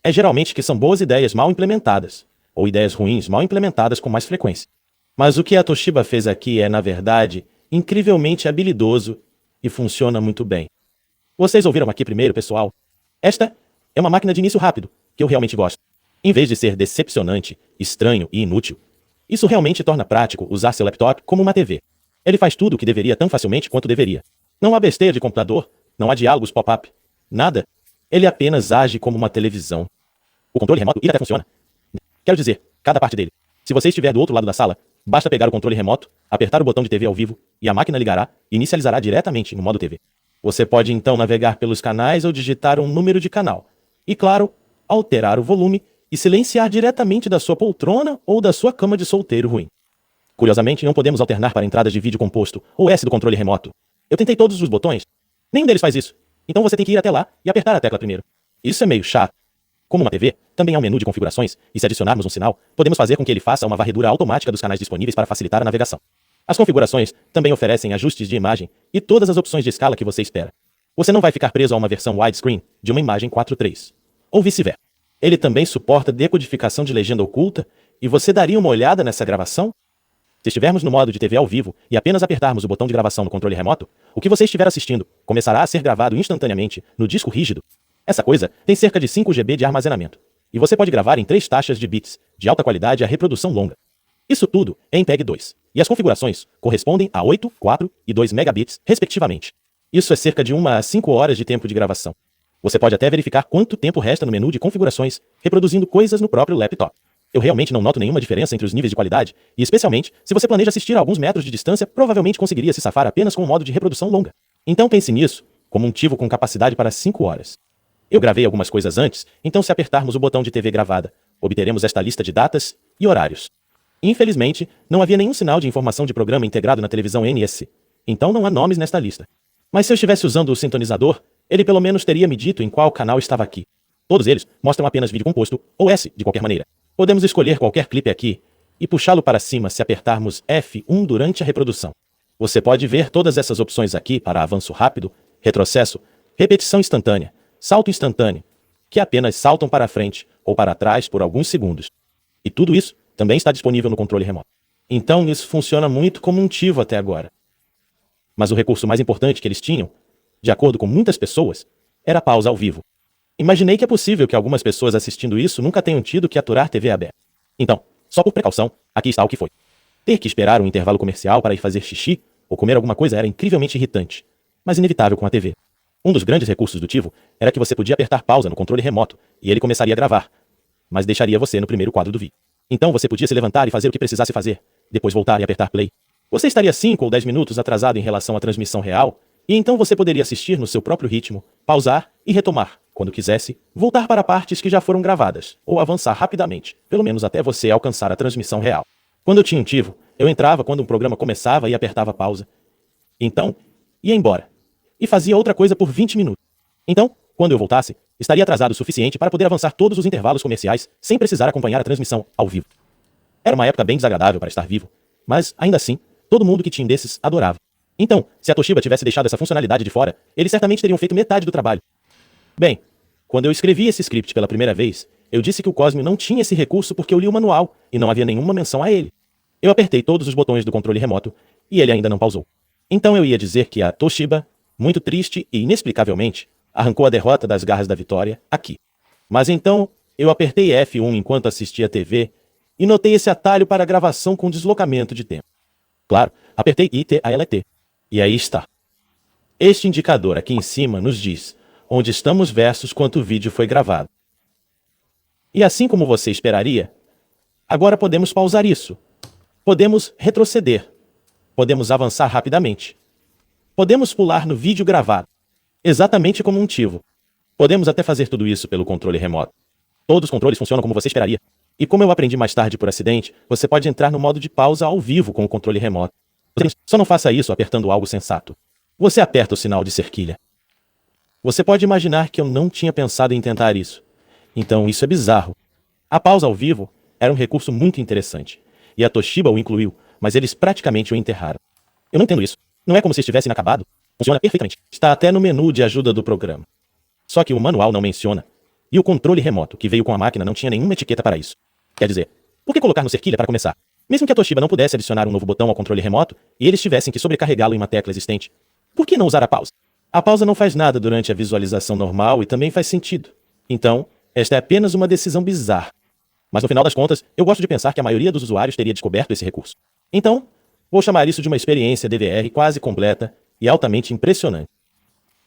é geralmente que são boas ideias mal implementadas, ou ideias ruins mal implementadas com mais frequência. Mas o que a Toshiba fez aqui é, na verdade, incrivelmente habilidoso e funciona muito bem. Vocês ouviram aqui primeiro, pessoal? Esta é uma máquina de início rápido, que eu realmente gosto. Em vez de ser decepcionante, estranho e inútil, Isso realmente torna prático usar seu laptop como uma TV. Ele faz tudo o que deveria tão facilmente quanto deveria. Não há besteira de computador, não há diálogos pop-up, nada. Ele apenas age como uma televisão. O controle remoto até funciona. Quero dizer, cada parte dele. Se você estiver do outro lado da sala, basta pegar o controle remoto, apertar o botão de TV ao vivo, e a máquina ligará e inicializará diretamente no modo TV. Você pode então navegar pelos canais ou digitar um número de canal. E claro, alterar o volume e silenciar diretamente da sua poltrona ou da sua cama de solteiro ruim. Curiosamente, não podemos alternar para entradas de vídeo composto ou S do controle remoto. Eu tentei todos os botões. Nenhum deles faz isso. Então você tem que ir até lá e apertar a tecla primeiro. Isso é meio chato. Como uma TV, também há um menu de configurações, e se adicionarmos um sinal, podemos fazer com que ele faça uma varredura automática dos canais disponíveis para facilitar a navegação. As configurações também oferecem ajustes de imagem e todas as opções de escala que você espera. Você não vai ficar preso a uma versão widescreen de uma imagem 4:3, ou vice-versa. Ele também suporta decodificação de legenda oculta, e você daria uma olhada nessa gravação? Se estivermos no modo de TV ao vivo e apenas apertarmos o botão de gravação no controle remoto, o que você estiver assistindo começará a ser gravado instantaneamente no disco rígido. Essa coisa tem cerca de 5 GB de armazenamento, e você pode gravar em 3 taxas de bits, de alta qualidade a reprodução longa. Isso tudo é em PEG 2, e as configurações correspondem a 8, 4 e 2 megabits, respectivamente. Isso é cerca de 1 a 5 horas de tempo de gravação. Você pode até verificar quanto tempo resta no menu de configurações, reproduzindo coisas no próprio laptop. Eu realmente não noto nenhuma diferença entre os níveis de qualidade, e especialmente, se você planeja assistir a alguns metros de distância, provavelmente conseguiria se safar apenas com o modo de reprodução longa. Então pense nisso como um TiVo com capacidade para 5 horas. Eu gravei algumas coisas antes, então se apertarmos o botão de TV gravada, obteremos esta lista de datas e horários. Infelizmente, não havia nenhum sinal de informação de programa integrado na televisão NS, então não há nomes nesta lista. Mas se eu estivesse usando o sintonizador, ele pelo menos teria me dito em qual canal estava aqui. Todos eles mostram apenas vídeo composto, ou S, de qualquer maneira. Podemos escolher qualquer clipe aqui e puxá-lo para cima se apertarmos F1 durante a reprodução. Você pode ver todas essas opções aqui para avanço rápido, retrocesso, repetição instantânea, salto instantâneo, que apenas saltam para frente ou para trás por alguns segundos. E tudo isso também está disponível no controle remoto. Então isso funciona muito como um TiVo até agora. Mas o recurso mais importante que eles tinham, de acordo com muitas pessoas, era a pausa ao vivo. Imaginei que é possível que algumas pessoas assistindo isso nunca tenham tido que aturar TV aberta. Então, só por precaução, aqui está o que foi. Ter que esperar um intervalo comercial para ir fazer xixi ou comer alguma coisa era incrivelmente irritante, mas inevitável com a TV. Um dos grandes recursos do TiVo era que você podia apertar pausa no controle remoto e ele começaria a gravar, mas deixaria você no primeiro quadro do vídeo. Então você podia se levantar e fazer o que precisasse fazer, depois voltar e apertar play. Você estaria 5 ou 10 minutos atrasado em relação à transmissão real, e então você poderia assistir no seu próprio ritmo, pausar e retomar, quando quisesse, voltar para partes que já foram gravadas, ou avançar rapidamente, pelo menos até você alcançar a transmissão real. Quando eu tinha um TiVo, eu entrava quando um programa começava e apertava pausa. Então, ia embora. E fazia outra coisa por 20 minutos. Então, quando eu voltasse, estaria atrasado o suficiente para poder avançar todos os intervalos comerciais sem precisar acompanhar a transmissão ao vivo. Era uma época bem desagradável para estar vivo, mas, ainda assim, todo mundo que tinha um desses adorava. Então, se a Toshiba tivesse deixado essa funcionalidade de fora, eles certamente teriam feito metade do trabalho. Bem, quando eu escrevi esse script pela primeira vez, eu disse que o Cosmio não tinha esse recurso porque eu li o manual e não havia nenhuma menção a ele. Eu apertei todos os botões do controle remoto e ele ainda não pausou. Então eu ia dizer que a Toshiba, muito triste e inexplicavelmente, arrancou a derrota das garras da vitória aqui. Mas então eu apertei F1 enquanto assistia a TV e notei esse atalho para gravação com deslocamento de tempo. Claro, apertei ITALT. E aí está. Este indicador aqui em cima nos diz onde estamos versus quanto o vídeo foi gravado. E assim como você esperaria, agora podemos pausar isso. Podemos retroceder. Podemos avançar rapidamente. Podemos pular no vídeo gravado, exatamente como um TiVo. Podemos até fazer tudo isso pelo controle remoto. Todos os controles funcionam como você esperaria. E como eu aprendi mais tarde por acidente, você pode entrar no modo de pausa ao vivo com o controle remoto. Só não faça isso apertando algo sensato. Você aperta o sinal de cerquilha. Você pode imaginar que eu não tinha pensado em tentar isso. Então isso é bizarro. A pausa ao vivo era um recurso muito interessante. E a Toshiba o incluiu, mas eles praticamente o enterraram. Eu não entendo isso. Não é como se estivesse inacabado. Funciona perfeitamente. Está até no menu de ajuda do programa. Só que o manual não menciona. E o controle remoto, que veio com a máquina, não tinha nenhuma etiqueta para isso. Quer dizer, por que colocar no cerquilha para começar? Mesmo que a Toshiba não pudesse adicionar um novo botão ao controle remoto e eles tivessem que sobrecarregá-lo em uma tecla existente, por que não usar a pausa? A pausa não faz nada durante a visualização normal e também faz sentido. Então, esta é apenas uma decisão bizarra. Mas no final das contas, eu gosto de pensar que a maioria dos usuários teria descoberto esse recurso. Então, vou chamar isso de uma experiência DVR quase completa e altamente impressionante.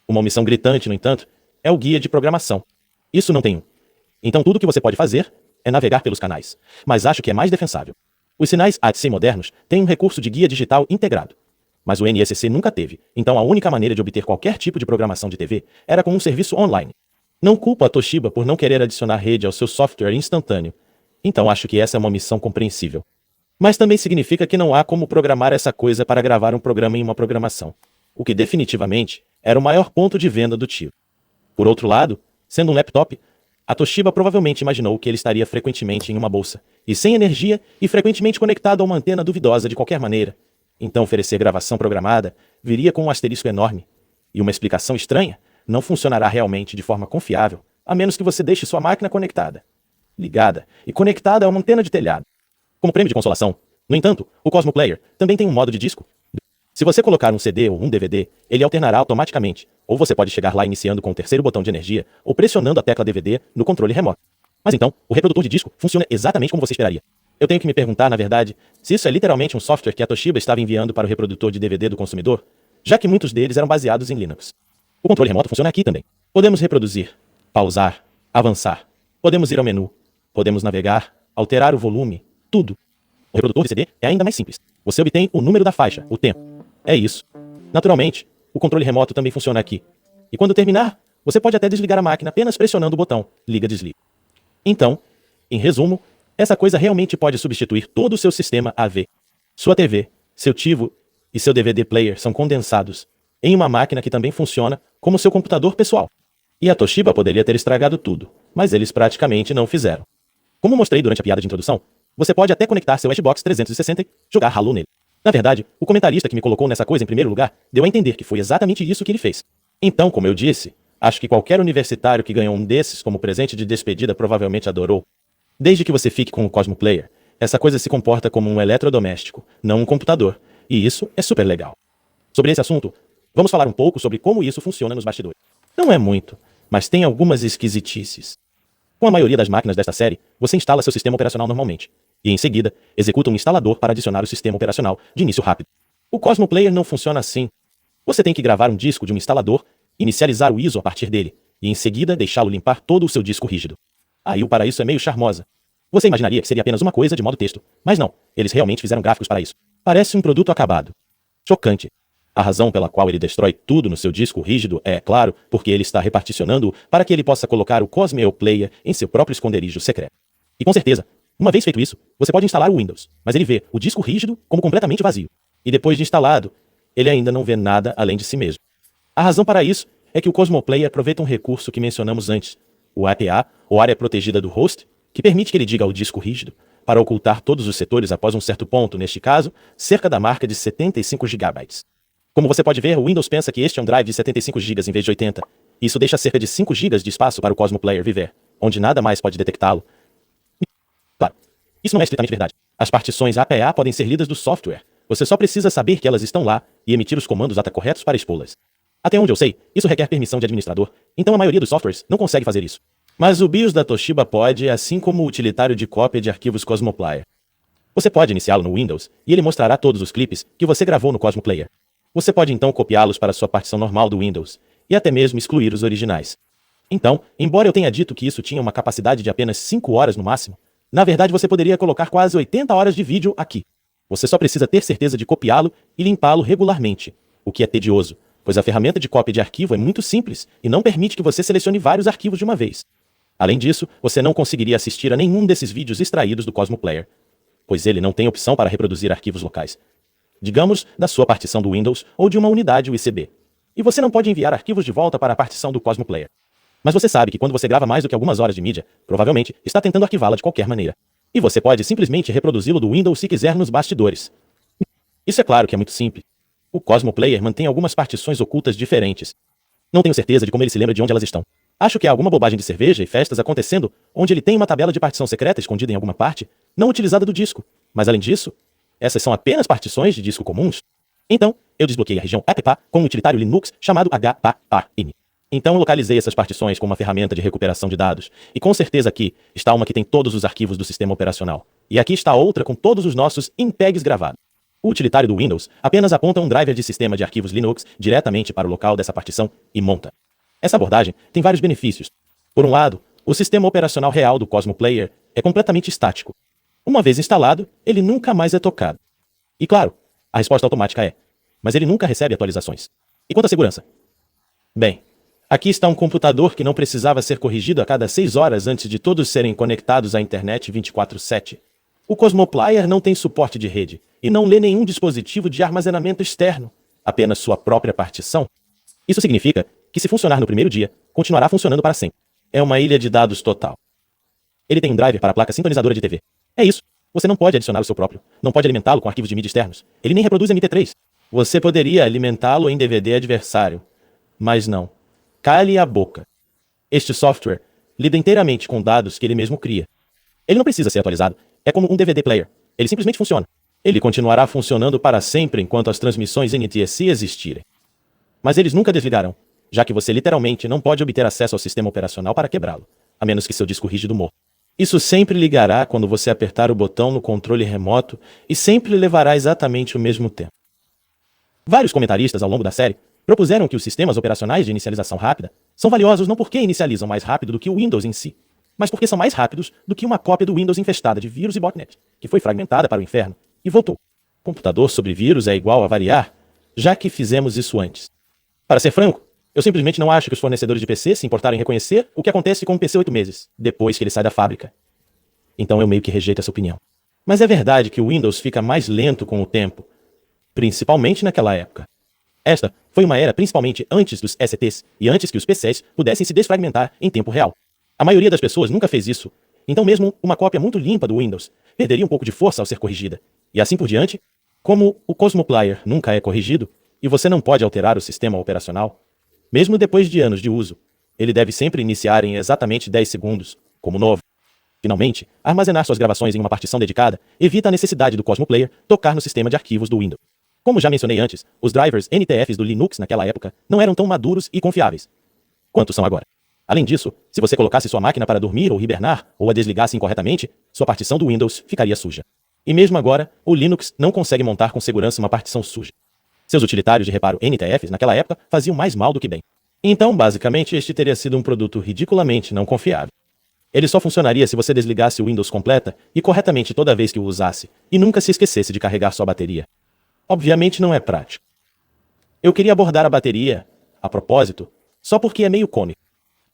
Uma omissão gritante, no entanto, é o guia de programação. Isso não tem um. Então tudo que você pode fazer é navegar pelos canais. Mas acho que é mais defensável. Os sinais ATC modernos têm um recurso de guia digital integrado. Mas o NSC nunca teve, então a única maneira de obter qualquer tipo de programação de TV era com um serviço online. Não culpo a Toshiba por não querer adicionar rede ao seu software instantâneo. Então acho que essa é uma omissão compreensível. Mas também significa que não há como programar essa coisa para gravar um programa em uma programação. O que definitivamente era o maior ponto de venda do tio. Por outro lado, sendo um laptop, a Toshiba provavelmente imaginou que ele estaria frequentemente em uma bolsa, e sem energia e frequentemente conectado a uma antena duvidosa de qualquer maneira. Então oferecer gravação programada viria com um asterisco enorme. E uma explicação estranha não funcionará realmente de forma confiável, a menos que você deixe sua máquina conectada, ligada e conectada a uma antena de telhado. Como prêmio de consolação, no entanto, o Cosmo Player também tem um modo de disco. Se você colocar um CD ou um DVD, ele alternará automaticamente, ou você pode chegar lá iniciando com o terceiro botão de energia ou pressionando a tecla DVD no controle remoto. Mas então, o reprodutor de disco funciona exatamente como você esperaria. Eu tenho que me perguntar, na verdade, se isso é literalmente um software que a Toshiba estava enviando para o reprodutor de DVD do consumidor, já que muitos deles eram baseados em Linux. O controle remoto funciona aqui também. Podemos reproduzir, pausar, avançar. Podemos ir ao menu. Podemos navegar, alterar o volume, tudo. O reprodutor de CD é ainda mais simples. Você obtém o número da faixa, o tempo. É isso. Naturalmente, o controle remoto também funciona aqui. E quando terminar, você pode até desligar a máquina apenas pressionando o botão liga-desliga. Então, em resumo, essa coisa realmente pode substituir todo o seu sistema AV. Sua TV, seu TiVo e seu DVD player são condensados em uma máquina que também funciona como seu computador pessoal. E a Toshiba poderia ter estragado tudo, mas eles praticamente não fizeram. Como mostrei durante a piada de introdução, você pode até conectar seu Xbox 360 e jogar Halo nele. Na verdade, o comentarista que me colocou nessa coisa em primeiro lugar deu a entender que foi exatamente isso que ele fez. Então, como eu disse, acho que qualquer universitário que ganhou um desses como presente de despedida provavelmente adorou. Desde que você fique com o Cosmo Player, essa coisa se comporta como um eletrodoméstico, não um computador, e isso é super legal. Sobre esse assunto, vamos falar um pouco sobre como isso funciona nos bastidores. Não é muito, mas tem algumas esquisitices. Com a maioria das máquinas desta série, você instala seu sistema operacional normalmente, e em seguida, executa um instalador para adicionar o sistema operacional de início rápido. O Cosmo Player não funciona assim. Você tem que gravar um disco de um instalador, inicializar o ISO a partir dele, e em seguida deixá-lo limpar todo o seu disco rígido. Aí o para isso é meio charmosa. Você imaginaria que seria apenas uma coisa de modo texto, mas não, eles realmente fizeram gráficos para isso. Parece um produto acabado. Chocante. A razão pela qual ele destrói tudo no seu disco rígido é, claro, porque ele está reparticionando-o para que ele possa colocar o Cosmo Player em seu próprio esconderijo secreto. E com certeza, uma vez feito isso, você pode instalar o Windows, mas ele vê o disco rígido como completamente vazio. E depois de instalado, ele ainda não vê nada além de si mesmo. A razão para isso é que o Cosmo Player aproveita um recurso que mencionamos antes, o APA, ou área protegida do host, que permite que ele diga ao disco rígido, para ocultar todos os setores após um certo ponto, neste caso, cerca da marca de 75 GB. Como você pode ver, o Windows pensa que este é um drive de 75 GB em vez de 80. Isso deixa cerca de 5 GB de espaço para o Cosmo Player viver, onde nada mais pode detectá-lo. Claro, isso não é estritamente verdade. As partições APA podem ser lidas do software. Você só precisa saber que elas estão lá e emitir os comandos ATA corretos para expô-las. Até onde eu sei, isso requer permissão de administrador, então a maioria dos softwares não consegue fazer isso. Mas o BIOS da Toshiba pode, assim como o utilitário de cópia de arquivos Cosmo Player. Você pode iniciá-lo no Windows e ele mostrará todos os clipes que você gravou no Cosmo Player. Você pode então copiá-los para sua partição normal do Windows e até mesmo excluir os originais. Então, embora eu tenha dito que isso tinha uma capacidade de apenas 5 horas no máximo, na verdade você poderia colocar quase 80 horas de vídeo aqui. Você só precisa ter certeza de copiá-lo e limpá-lo regularmente, o que é tedioso, pois a ferramenta de cópia de arquivo é muito simples e não permite que você selecione vários arquivos de uma vez. Além disso, você não conseguiria assistir a nenhum desses vídeos extraídos do Cosmo Player, pois ele não tem opção para reproduzir arquivos locais, digamos, da sua partição do Windows ou de uma unidade USB. E você não pode enviar arquivos de volta para a partição do Cosmo Player. Mas você sabe que quando você grava mais do que algumas horas de mídia, provavelmente está tentando arquivá-la de qualquer maneira. E você pode simplesmente reproduzi-lo do Windows se quiser nos bastidores. Isso é claro que é muito simples. O Cosmo Player mantém algumas partições ocultas diferentes. Não tenho certeza de como ele se lembra de onde elas estão. Acho que há alguma bobagem de cerveja e festas acontecendo onde ele tem uma tabela de partição secreta escondida em alguma parte, não utilizada do disco. Mas além disso, essas são apenas partições de disco comuns. Então, eu desbloqueei a região APPA com um utilitário Linux chamado HPAN. Então eu localizei essas partições com uma ferramenta de recuperação de dados, e com certeza aqui está uma que tem todos os arquivos do sistema operacional. E aqui está outra com todos os nossos impegs gravados. O utilitário do Windows apenas aponta um driver de sistema de arquivos Linux diretamente para o local dessa partição e monta. Essa abordagem tem vários benefícios. Por um lado, o sistema operacional real do Cosmo Player é completamente estático. Uma vez instalado, ele nunca mais é tocado. E claro, a resposta automática é, mas ele nunca recebe atualizações. E quanto à segurança? Bem, aqui está um computador que não precisava ser corrigido a cada 6 horas antes de todos serem conectados à internet 24/7. O Cosmo Player não tem suporte de rede e não lê nenhum dispositivo de armazenamento externo, apenas sua própria partição. Isso significa que, se funcionar no primeiro dia, continuará funcionando para sempre. É uma ilha de dados total. Ele tem um driver para a placa sintonizadora de TV. É isso. Você não pode adicionar o seu próprio. Não pode alimentá-lo com arquivos de mídia externos. Ele nem reproduz MP3. Você poderia alimentá-lo em DVD adversário. Mas não. Cale a boca. Este software lida inteiramente com dados que ele mesmo cria. Ele não precisa ser atualizado. É como um DVD player. Ele simplesmente funciona. Ele continuará funcionando para sempre enquanto as transmissões NTSC existirem. Mas eles nunca desligarão, já que você literalmente não pode obter acesso ao sistema operacional para quebrá-lo, a menos que seu disco rígido morra. Isso sempre ligará quando você apertar o botão no controle remoto e sempre levará exatamente o mesmo tempo. Vários comentaristas ao longo da série propuseram que os sistemas operacionais de inicialização rápida são valiosos não porque inicializam mais rápido do que o Windows em si, mas porque são mais rápidos do que uma cópia do Windows infestada de vírus e botnet, que foi fragmentada para o inferno e voltou. Computador sobre vírus é igual a variar, já que fizemos isso antes. Para ser franco, eu simplesmente não acho que os fornecedores de PC se importaram em reconhecer o que acontece com um PC 8 meses, depois que ele sai da fábrica. Então eu meio que rejeito essa opinião. Mas é verdade que o Windows fica mais lento com o tempo, principalmente naquela época. Esta foi uma era principalmente antes dos STs e antes que os PCs pudessem se desfragmentar em tempo real. A maioria das pessoas nunca fez isso, então mesmo uma cópia muito limpa do Windows perderia um pouco de força ao ser corrigida. E assim por diante, como o Cosmo Player nunca é corrigido, e você não pode alterar o sistema operacional, mesmo depois de anos de uso, ele deve sempre iniciar em exatamente 10 segundos, como novo. Finalmente, armazenar suas gravações em uma partição dedicada evita a necessidade do Cosmo Player tocar no sistema de arquivos do Windows. Como já mencionei antes, os drivers NTFs do Linux naquela época não eram tão maduros e confiáveis quanto são agora. Além disso, se você colocasse sua máquina para dormir ou hibernar, ou a desligasse incorretamente, sua partição do Windows ficaria suja. E mesmo agora, o Linux não consegue montar com segurança uma partição suja. Seus utilitários de reparo NTFs naquela época faziam mais mal do que bem. Então, basicamente, este teria sido um produto ridiculamente não confiável. Ele só funcionaria se você desligasse o Windows completa e corretamente toda vez que o usasse, e nunca se esquecesse de carregar sua bateria. Obviamente não é prático. Eu queria abordar a bateria, a propósito, só porque é meio cômico.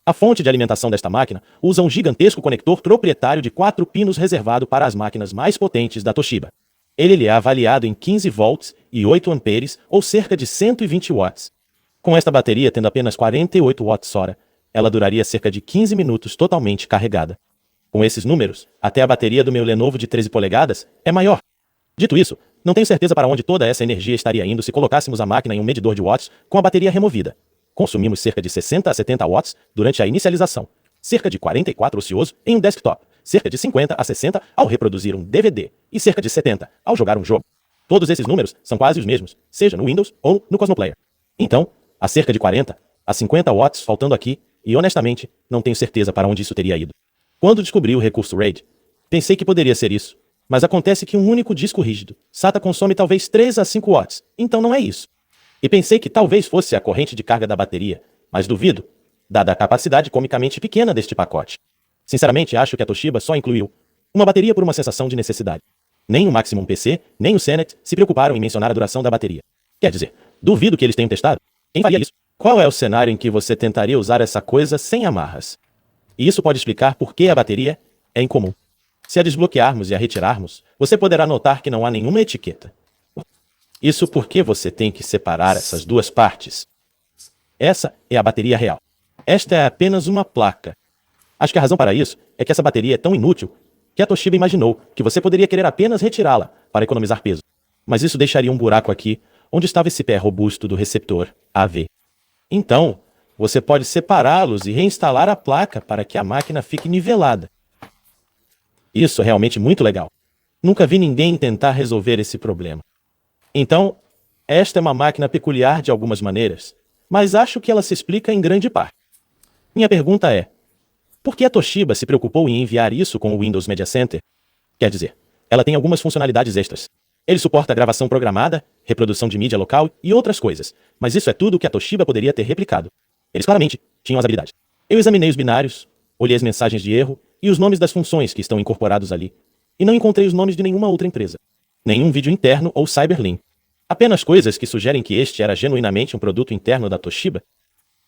A fonte de alimentação desta máquina usa um gigantesco conector proprietário de 4 pinos reservado para as máquinas mais potentes da Toshiba. Ele é avaliado em 15 volts e 8 amperes, ou cerca de 120 watts. Com esta bateria tendo apenas 48 watts-hora, ela duraria cerca de 15 minutos totalmente carregada. Com esses números, até a bateria do meu Lenovo de 13 polegadas é maior. Dito isso, não tenho certeza para onde toda essa energia estaria indo se colocássemos a máquina em um medidor de watts com a bateria removida. Consumimos cerca de 60 a 70 watts durante a inicialização, cerca de 44 ocioso em um desktop, cerca de 50 a 60 ao reproduzir um DVD e cerca de 70 ao jogar um jogo. Todos esses números são quase os mesmos, seja no Windows ou no Cosmo Player. Então, há cerca de 40 a 50 watts faltando aqui e, honestamente, não tenho certeza para onde isso teria ido. Quando descobri o recurso RAID, pensei que poderia ser isso, mas acontece que um único disco rígido, SATA, consome talvez 3 a 5 watts, então não é isso. E pensei que talvez fosse a corrente de carga da bateria, mas duvido, dada a capacidade comicamente pequena deste pacote. Sinceramente, acho que a Toshiba só incluiu uma bateria por uma sensação de necessidade. Nem o Maximum PC, nem o Senet se preocuparam em mencionar a duração da bateria. Quer dizer, duvido que eles tenham testado. Quem faria isso? Qual é o cenário em que você tentaria usar essa coisa sem amarras? E isso pode explicar por que a bateria é incomum. Se a desbloquearmos e a retirarmos, você poderá notar que não há nenhuma etiqueta. Isso porque você tem que separar essas duas partes. Essa é a bateria real. Esta é apenas uma placa. Acho que a razão para isso é que essa bateria é tão inútil que a Toshiba imaginou que você poderia querer apenas retirá-la para economizar peso. Mas isso deixaria um buraco aqui onde estava esse pé robusto do receptor AV. Então, você pode separá-los e reinstalar a placa para que a máquina fique nivelada. Isso é realmente muito legal. Nunca vi ninguém tentar resolver esse problema. Então, esta é uma máquina peculiar de algumas maneiras, mas acho que ela se explica em grande parte. Minha pergunta é: por que a Toshiba se preocupou em enviar isso com o Windows Media Center? Quer dizer, ela tem algumas funcionalidades extras. Ele suporta gravação programada, reprodução de mídia local e outras coisas, mas isso é tudo o que a Toshiba poderia ter replicado. Eles claramente tinham as habilidades. Eu examinei os binários, olhei as mensagens de erro e os nomes das funções que estão incorporados ali, e não encontrei os nomes de nenhuma outra empresa. Nenhum vídeo interno ou Cyberlink. Apenas coisas que sugerem que este era genuinamente um produto interno da Toshiba.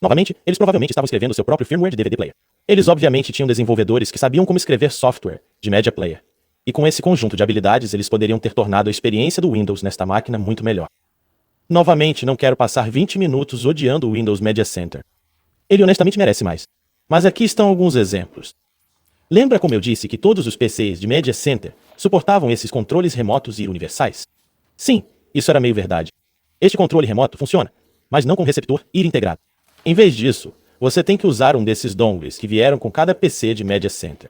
Novamente, eles provavelmente estavam escrevendo seu próprio firmware de DVD player. Eles obviamente tinham desenvolvedores que sabiam como escrever software de media player. E com esse conjunto de habilidades, eles poderiam ter tornado a experiência do Windows nesta máquina muito melhor. Novamente, não quero passar 20 minutos odiando o Windows Media Center. Ele honestamente merece mais. Mas aqui estão alguns exemplos. Lembra como eu disse que todos os PCs de Media Center suportavam esses controles remotos e universais? Sim, isso era meio verdade. Este controle remoto funciona, mas não com receptor IR integrado. Em vez disso, você tem que usar um desses dongles que vieram com cada PC de Media Center.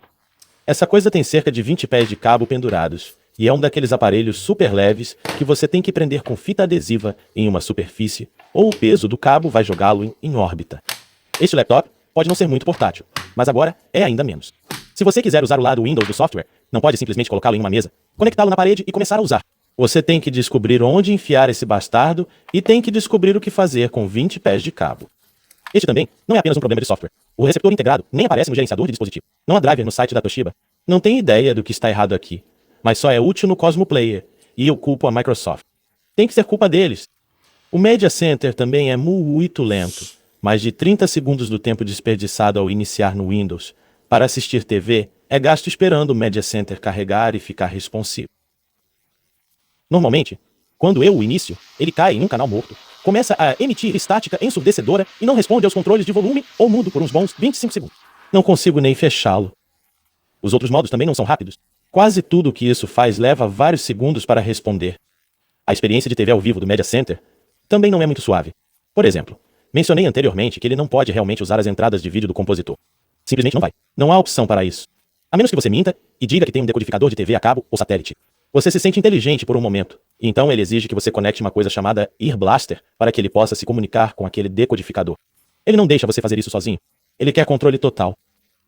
Essa coisa tem cerca de 20 pés de cabo pendurados, e é um daqueles aparelhos super leves que você tem que prender com fita adesiva em uma superfície, ou o peso do cabo vai jogá-lo em órbita. Este laptop pode não ser muito portátil, mas agora é ainda menos. Se você quiser usar o lado Windows do software, não pode simplesmente colocá-lo em uma mesa, conectá-lo na parede e começar a usar. Você tem que descobrir onde enfiar esse bastardo e tem que descobrir o que fazer com 20 pés de cabo. Este também não é apenas um problema de software. O receptor integrado nem aparece no gerenciador de dispositivo. Não há driver no site da Toshiba. Não tenho ideia do que está errado aqui, mas só é útil no Cosmo Player, e eu culpo a Microsoft. Tem que ser culpa deles. O Media Center também é muito lento. Mais de 30 segundos do tempo desperdiçado ao iniciar no Windows para assistir TV é gasto esperando o Media Center carregar e ficar responsivo. Normalmente, quando eu o inicio, ele cai em um canal morto, começa a emitir estática ensurdecedora e não responde aos controles de volume ou mudo por uns bons 25 segundos. Não consigo nem fechá-lo. Os outros modos também não são rápidos. Quase tudo o que isso faz leva vários segundos para responder. A experiência de TV ao vivo do Media Center também não é muito suave. Por exemplo, mencionei anteriormente que ele não pode realmente usar as entradas de vídeo do compositor. Simplesmente não vai. Não há opção para isso. A menos que você minta e diga que tem um decodificador de TV a cabo ou satélite. Você se sente inteligente por um momento, e então ele exige que você conecte uma coisa chamada Ear Blaster para que ele possa se comunicar com aquele decodificador. Ele não deixa você fazer isso sozinho. Ele quer controle total.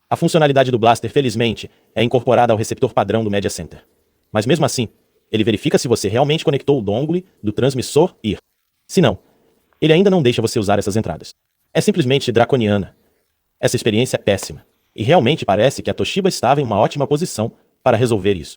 A funcionalidade do Blaster, felizmente, é incorporada ao receptor padrão do Media Center. Mas mesmo assim, ele verifica se você realmente conectou o dongle do transmissor Ear. Se não, ele ainda não deixa você usar essas entradas. É simplesmente draconiana. Essa experiência é péssima. E realmente parece que a Toshiba estava em uma ótima posição para resolver isso.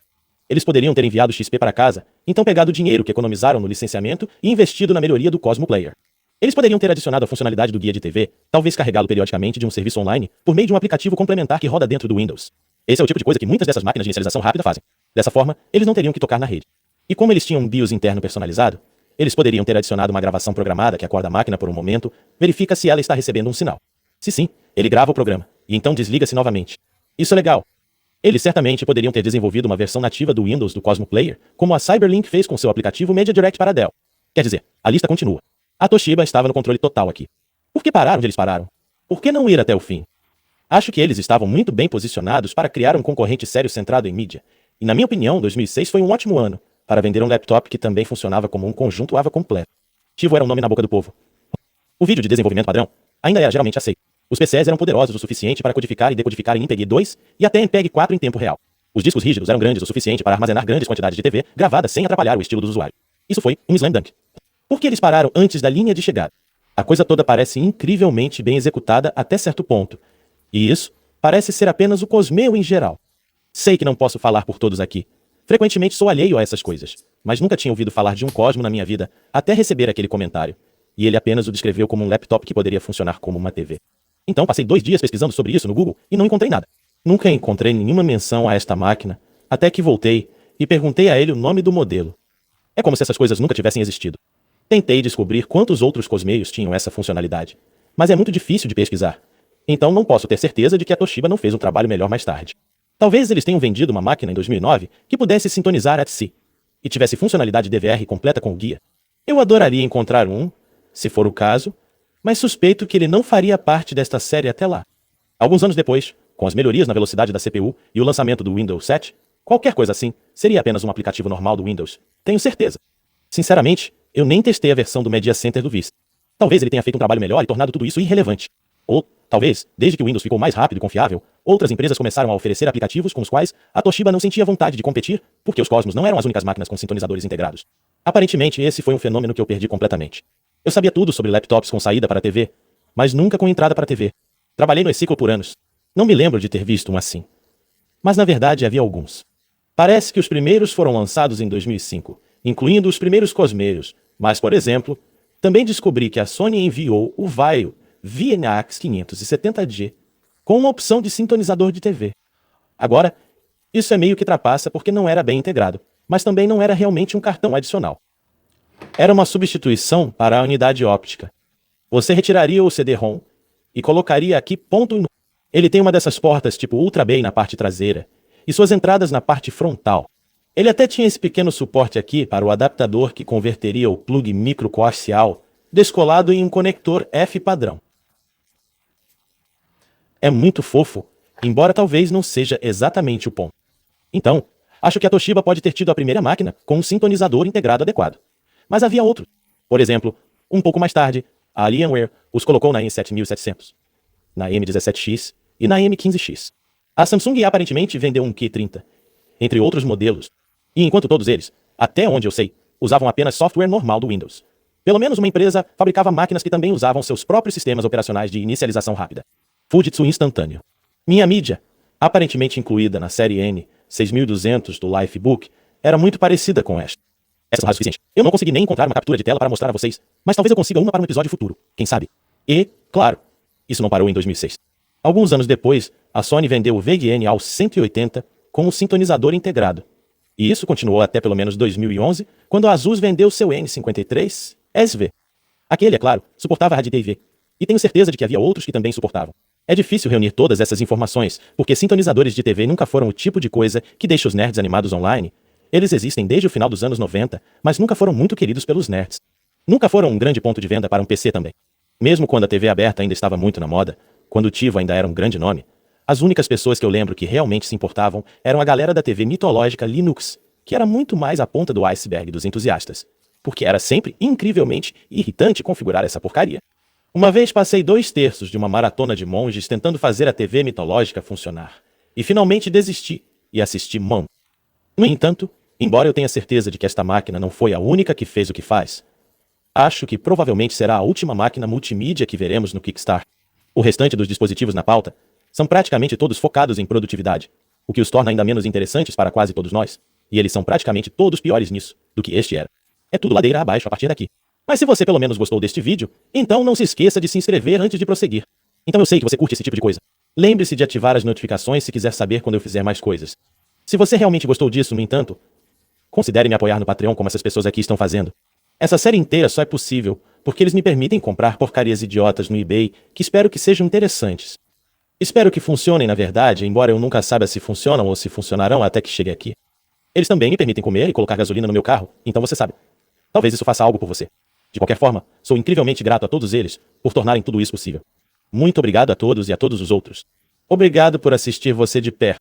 Eles poderiam ter enviado XP para casa, então pegado o dinheiro que economizaram no licenciamento e investido na melhoria do Cosmo Player. Eles poderiam ter adicionado a funcionalidade do guia de TV, talvez carregá-lo periodicamente de um serviço online, por meio de um aplicativo complementar que roda dentro do Windows. Esse é o tipo de coisa que muitas dessas máquinas de inicialização rápida fazem. Dessa forma, eles não teriam que tocar na rede. E como eles tinham um BIOS interno personalizado, eles poderiam ter adicionado uma gravação programada que acorda a máquina por um momento, verifica se ela está recebendo um sinal. Se sim, ele grava o programa, e então desliga-se novamente. Isso é legal. Eles certamente poderiam ter desenvolvido uma versão nativa do Windows do Cosmo Player, como a Cyberlink fez com seu aplicativo Media Direct para Dell. Quer dizer, a lista continua. A Toshiba estava no controle total aqui. Por que parar onde eles pararam? Por que não ir até o fim? Acho que eles estavam muito bem posicionados para criar um concorrente sério centrado em mídia. E na minha opinião, 2006 foi um ótimo ano para vender um laptop que também funcionava como um conjunto AVA completo. Tivo era um nome na boca do povo. O vídeo de desenvolvimento padrão ainda era geralmente aceito. Os PCs eram poderosos o suficiente para codificar e decodificar em MPEG 2 e até MPEG 4 em tempo real. Os discos rígidos eram grandes o suficiente para armazenar grandes quantidades de TV gravadas sem atrapalhar o estilo do usuário. Isso foi um slam dunk. Por que eles pararam antes da linha de chegada? A coisa toda parece incrivelmente bem executada até certo ponto. E isso parece ser apenas o Cosmeo em geral. Sei que não posso falar por todos aqui. Frequentemente sou alheio a essas coisas, mas nunca tinha ouvido falar de um Cosmo na minha vida até receber aquele comentário. E ele apenas o descreveu como um laptop que poderia funcionar como uma TV. Então passei 2 dias pesquisando sobre isso no Google e não encontrei nada. Nunca encontrei nenhuma menção a esta máquina, até que voltei e perguntei a ele o nome do modelo. É como se essas coisas nunca tivessem existido. Tentei descobrir quantos outros Cosmeios tinham essa funcionalidade, mas é muito difícil de pesquisar. Então não posso ter certeza de que a Toshiba não fez um trabalho melhor mais tarde. Talvez eles tenham vendido uma máquina em 2009 que pudesse sintonizar ATSI e tivesse funcionalidade DVR completa com o guia. Eu adoraria encontrar um, se for o caso, mas suspeito que ele não faria parte desta série até lá. Alguns anos depois, com as melhorias na velocidade da CPU e o lançamento do Windows 7, qualquer coisa assim seria apenas um aplicativo normal do Windows. Tenho certeza. Sinceramente, eu nem testei a versão do Media Center do Vista. Talvez ele tenha feito um trabalho melhor e tornado tudo isso irrelevante. Ou, talvez, desde que o Windows ficou mais rápido e confiável, outras empresas começaram a oferecer aplicativos com os quais a Toshiba não sentia vontade de competir, porque os Cosmos não eram as únicas máquinas com sintonizadores integrados. Aparentemente, esse foi um fenômeno que eu perdi completamente. Eu sabia tudo sobre laptops com saída para a TV, mas nunca com entrada para a TV. Trabalhei no E-Ciclo por anos. Não me lembro de ter visto um assim. Mas na verdade havia alguns. Parece que os primeiros foram lançados em 2005, incluindo os primeiros Cosmeiros, mas, por exemplo, também descobri que a Sony enviou o Vaio VNX 570G com uma opção de sintonizador de TV. Agora, isso é meio que trapaça porque não era bem integrado, mas também não era realmente um cartão adicional. Era uma substituição para a unidade óptica. Você retiraria o CD-ROM e colocaria aqui ponto. Ele tem uma dessas portas tipo Ultra Bay na parte traseira e suas entradas na parte frontal. Ele até tinha esse pequeno suporte aqui para o adaptador que converteria o plug microcoaxial descolado em um conector F padrão. É muito fofo, embora talvez não seja exatamente o ponto. Então, acho que a Toshiba pode ter tido a primeira máquina com um sintonizador integrado adequado. Mas havia outros. Por exemplo, um pouco mais tarde, a Alienware os colocou na M7700, na M17X e na M15X. A Samsung aparentemente vendeu um Q30, entre outros modelos, e enquanto todos eles, até onde eu sei, usavam apenas software normal do Windows. Pelo menos uma empresa fabricava máquinas que também usavam seus próprios sistemas operacionais de inicialização rápida. Fujitsu instantâneo. Minha mídia, aparentemente incluída na série N 6200 do Lifebook, era muito parecida com esta. Essa é o suficiente. Eu não consegui nem encontrar uma captura de tela para mostrar a vocês, mas talvez eu consiga uma para um episódio futuro, quem sabe? E, claro, isso não parou em 2006. Alguns anos depois, a Sony vendeu o VGN ao 180 com um sintonizador integrado. E isso continuou até pelo menos 2011, quando a Asus vendeu seu N53 SV. Aquele, é claro, suportava rádio TV. E tenho certeza de que havia outros que também suportavam. É difícil reunir todas essas informações, porque sintonizadores de TV nunca foram o tipo de coisa que deixa os nerds animados online. Eles existem desde o final dos anos 90, mas nunca foram muito queridos pelos nerds. Nunca foram um grande ponto de venda para um PC também. Mesmo quando a TV aberta ainda estava muito na moda, quando o TiVo ainda era um grande nome, as únicas pessoas que eu lembro que realmente se importavam eram a galera da TV mitológica Linux, que era muito mais a ponta do iceberg dos entusiastas, porque era sempre incrivelmente irritante configurar essa porcaria. Uma vez passei 2/3 de uma maratona de monges tentando fazer a TV mitológica funcionar, e finalmente desisti e assisti Mon. No entanto, embora eu tenha certeza de que esta máquina não foi a única que fez o que faz, acho que provavelmente será a última máquina multimídia que veremos no Kickstarter. O restante dos dispositivos na pauta são praticamente todos focados em produtividade, o que os torna ainda menos interessantes para quase todos nós, e eles são praticamente todos piores nisso do que este era. É tudo ladeira abaixo a partir daqui. Mas se você pelo menos gostou deste vídeo, então não se esqueça de se inscrever antes de prosseguir. Então eu sei que você curte esse tipo de coisa. Lembre-se de ativar as notificações se quiser saber quando eu fizer mais coisas. Se você realmente gostou disso, no entanto, considere me apoiar no Patreon como essas pessoas aqui estão fazendo. Essa série inteira só é possível porque eles me permitem comprar porcarias idiotas no eBay que espero que sejam interessantes. Espero que funcionem na verdade, embora eu nunca saiba se funcionam ou se funcionarão até que chegue aqui. Eles também me permitem comer e colocar gasolina no meu carro, então você sabe. Talvez isso faça algo por você. De qualquer forma, sou incrivelmente grato a todos eles por tornarem tudo isso possível. Muito obrigado a todos e a todos os outros. Obrigado por assistir você de perto.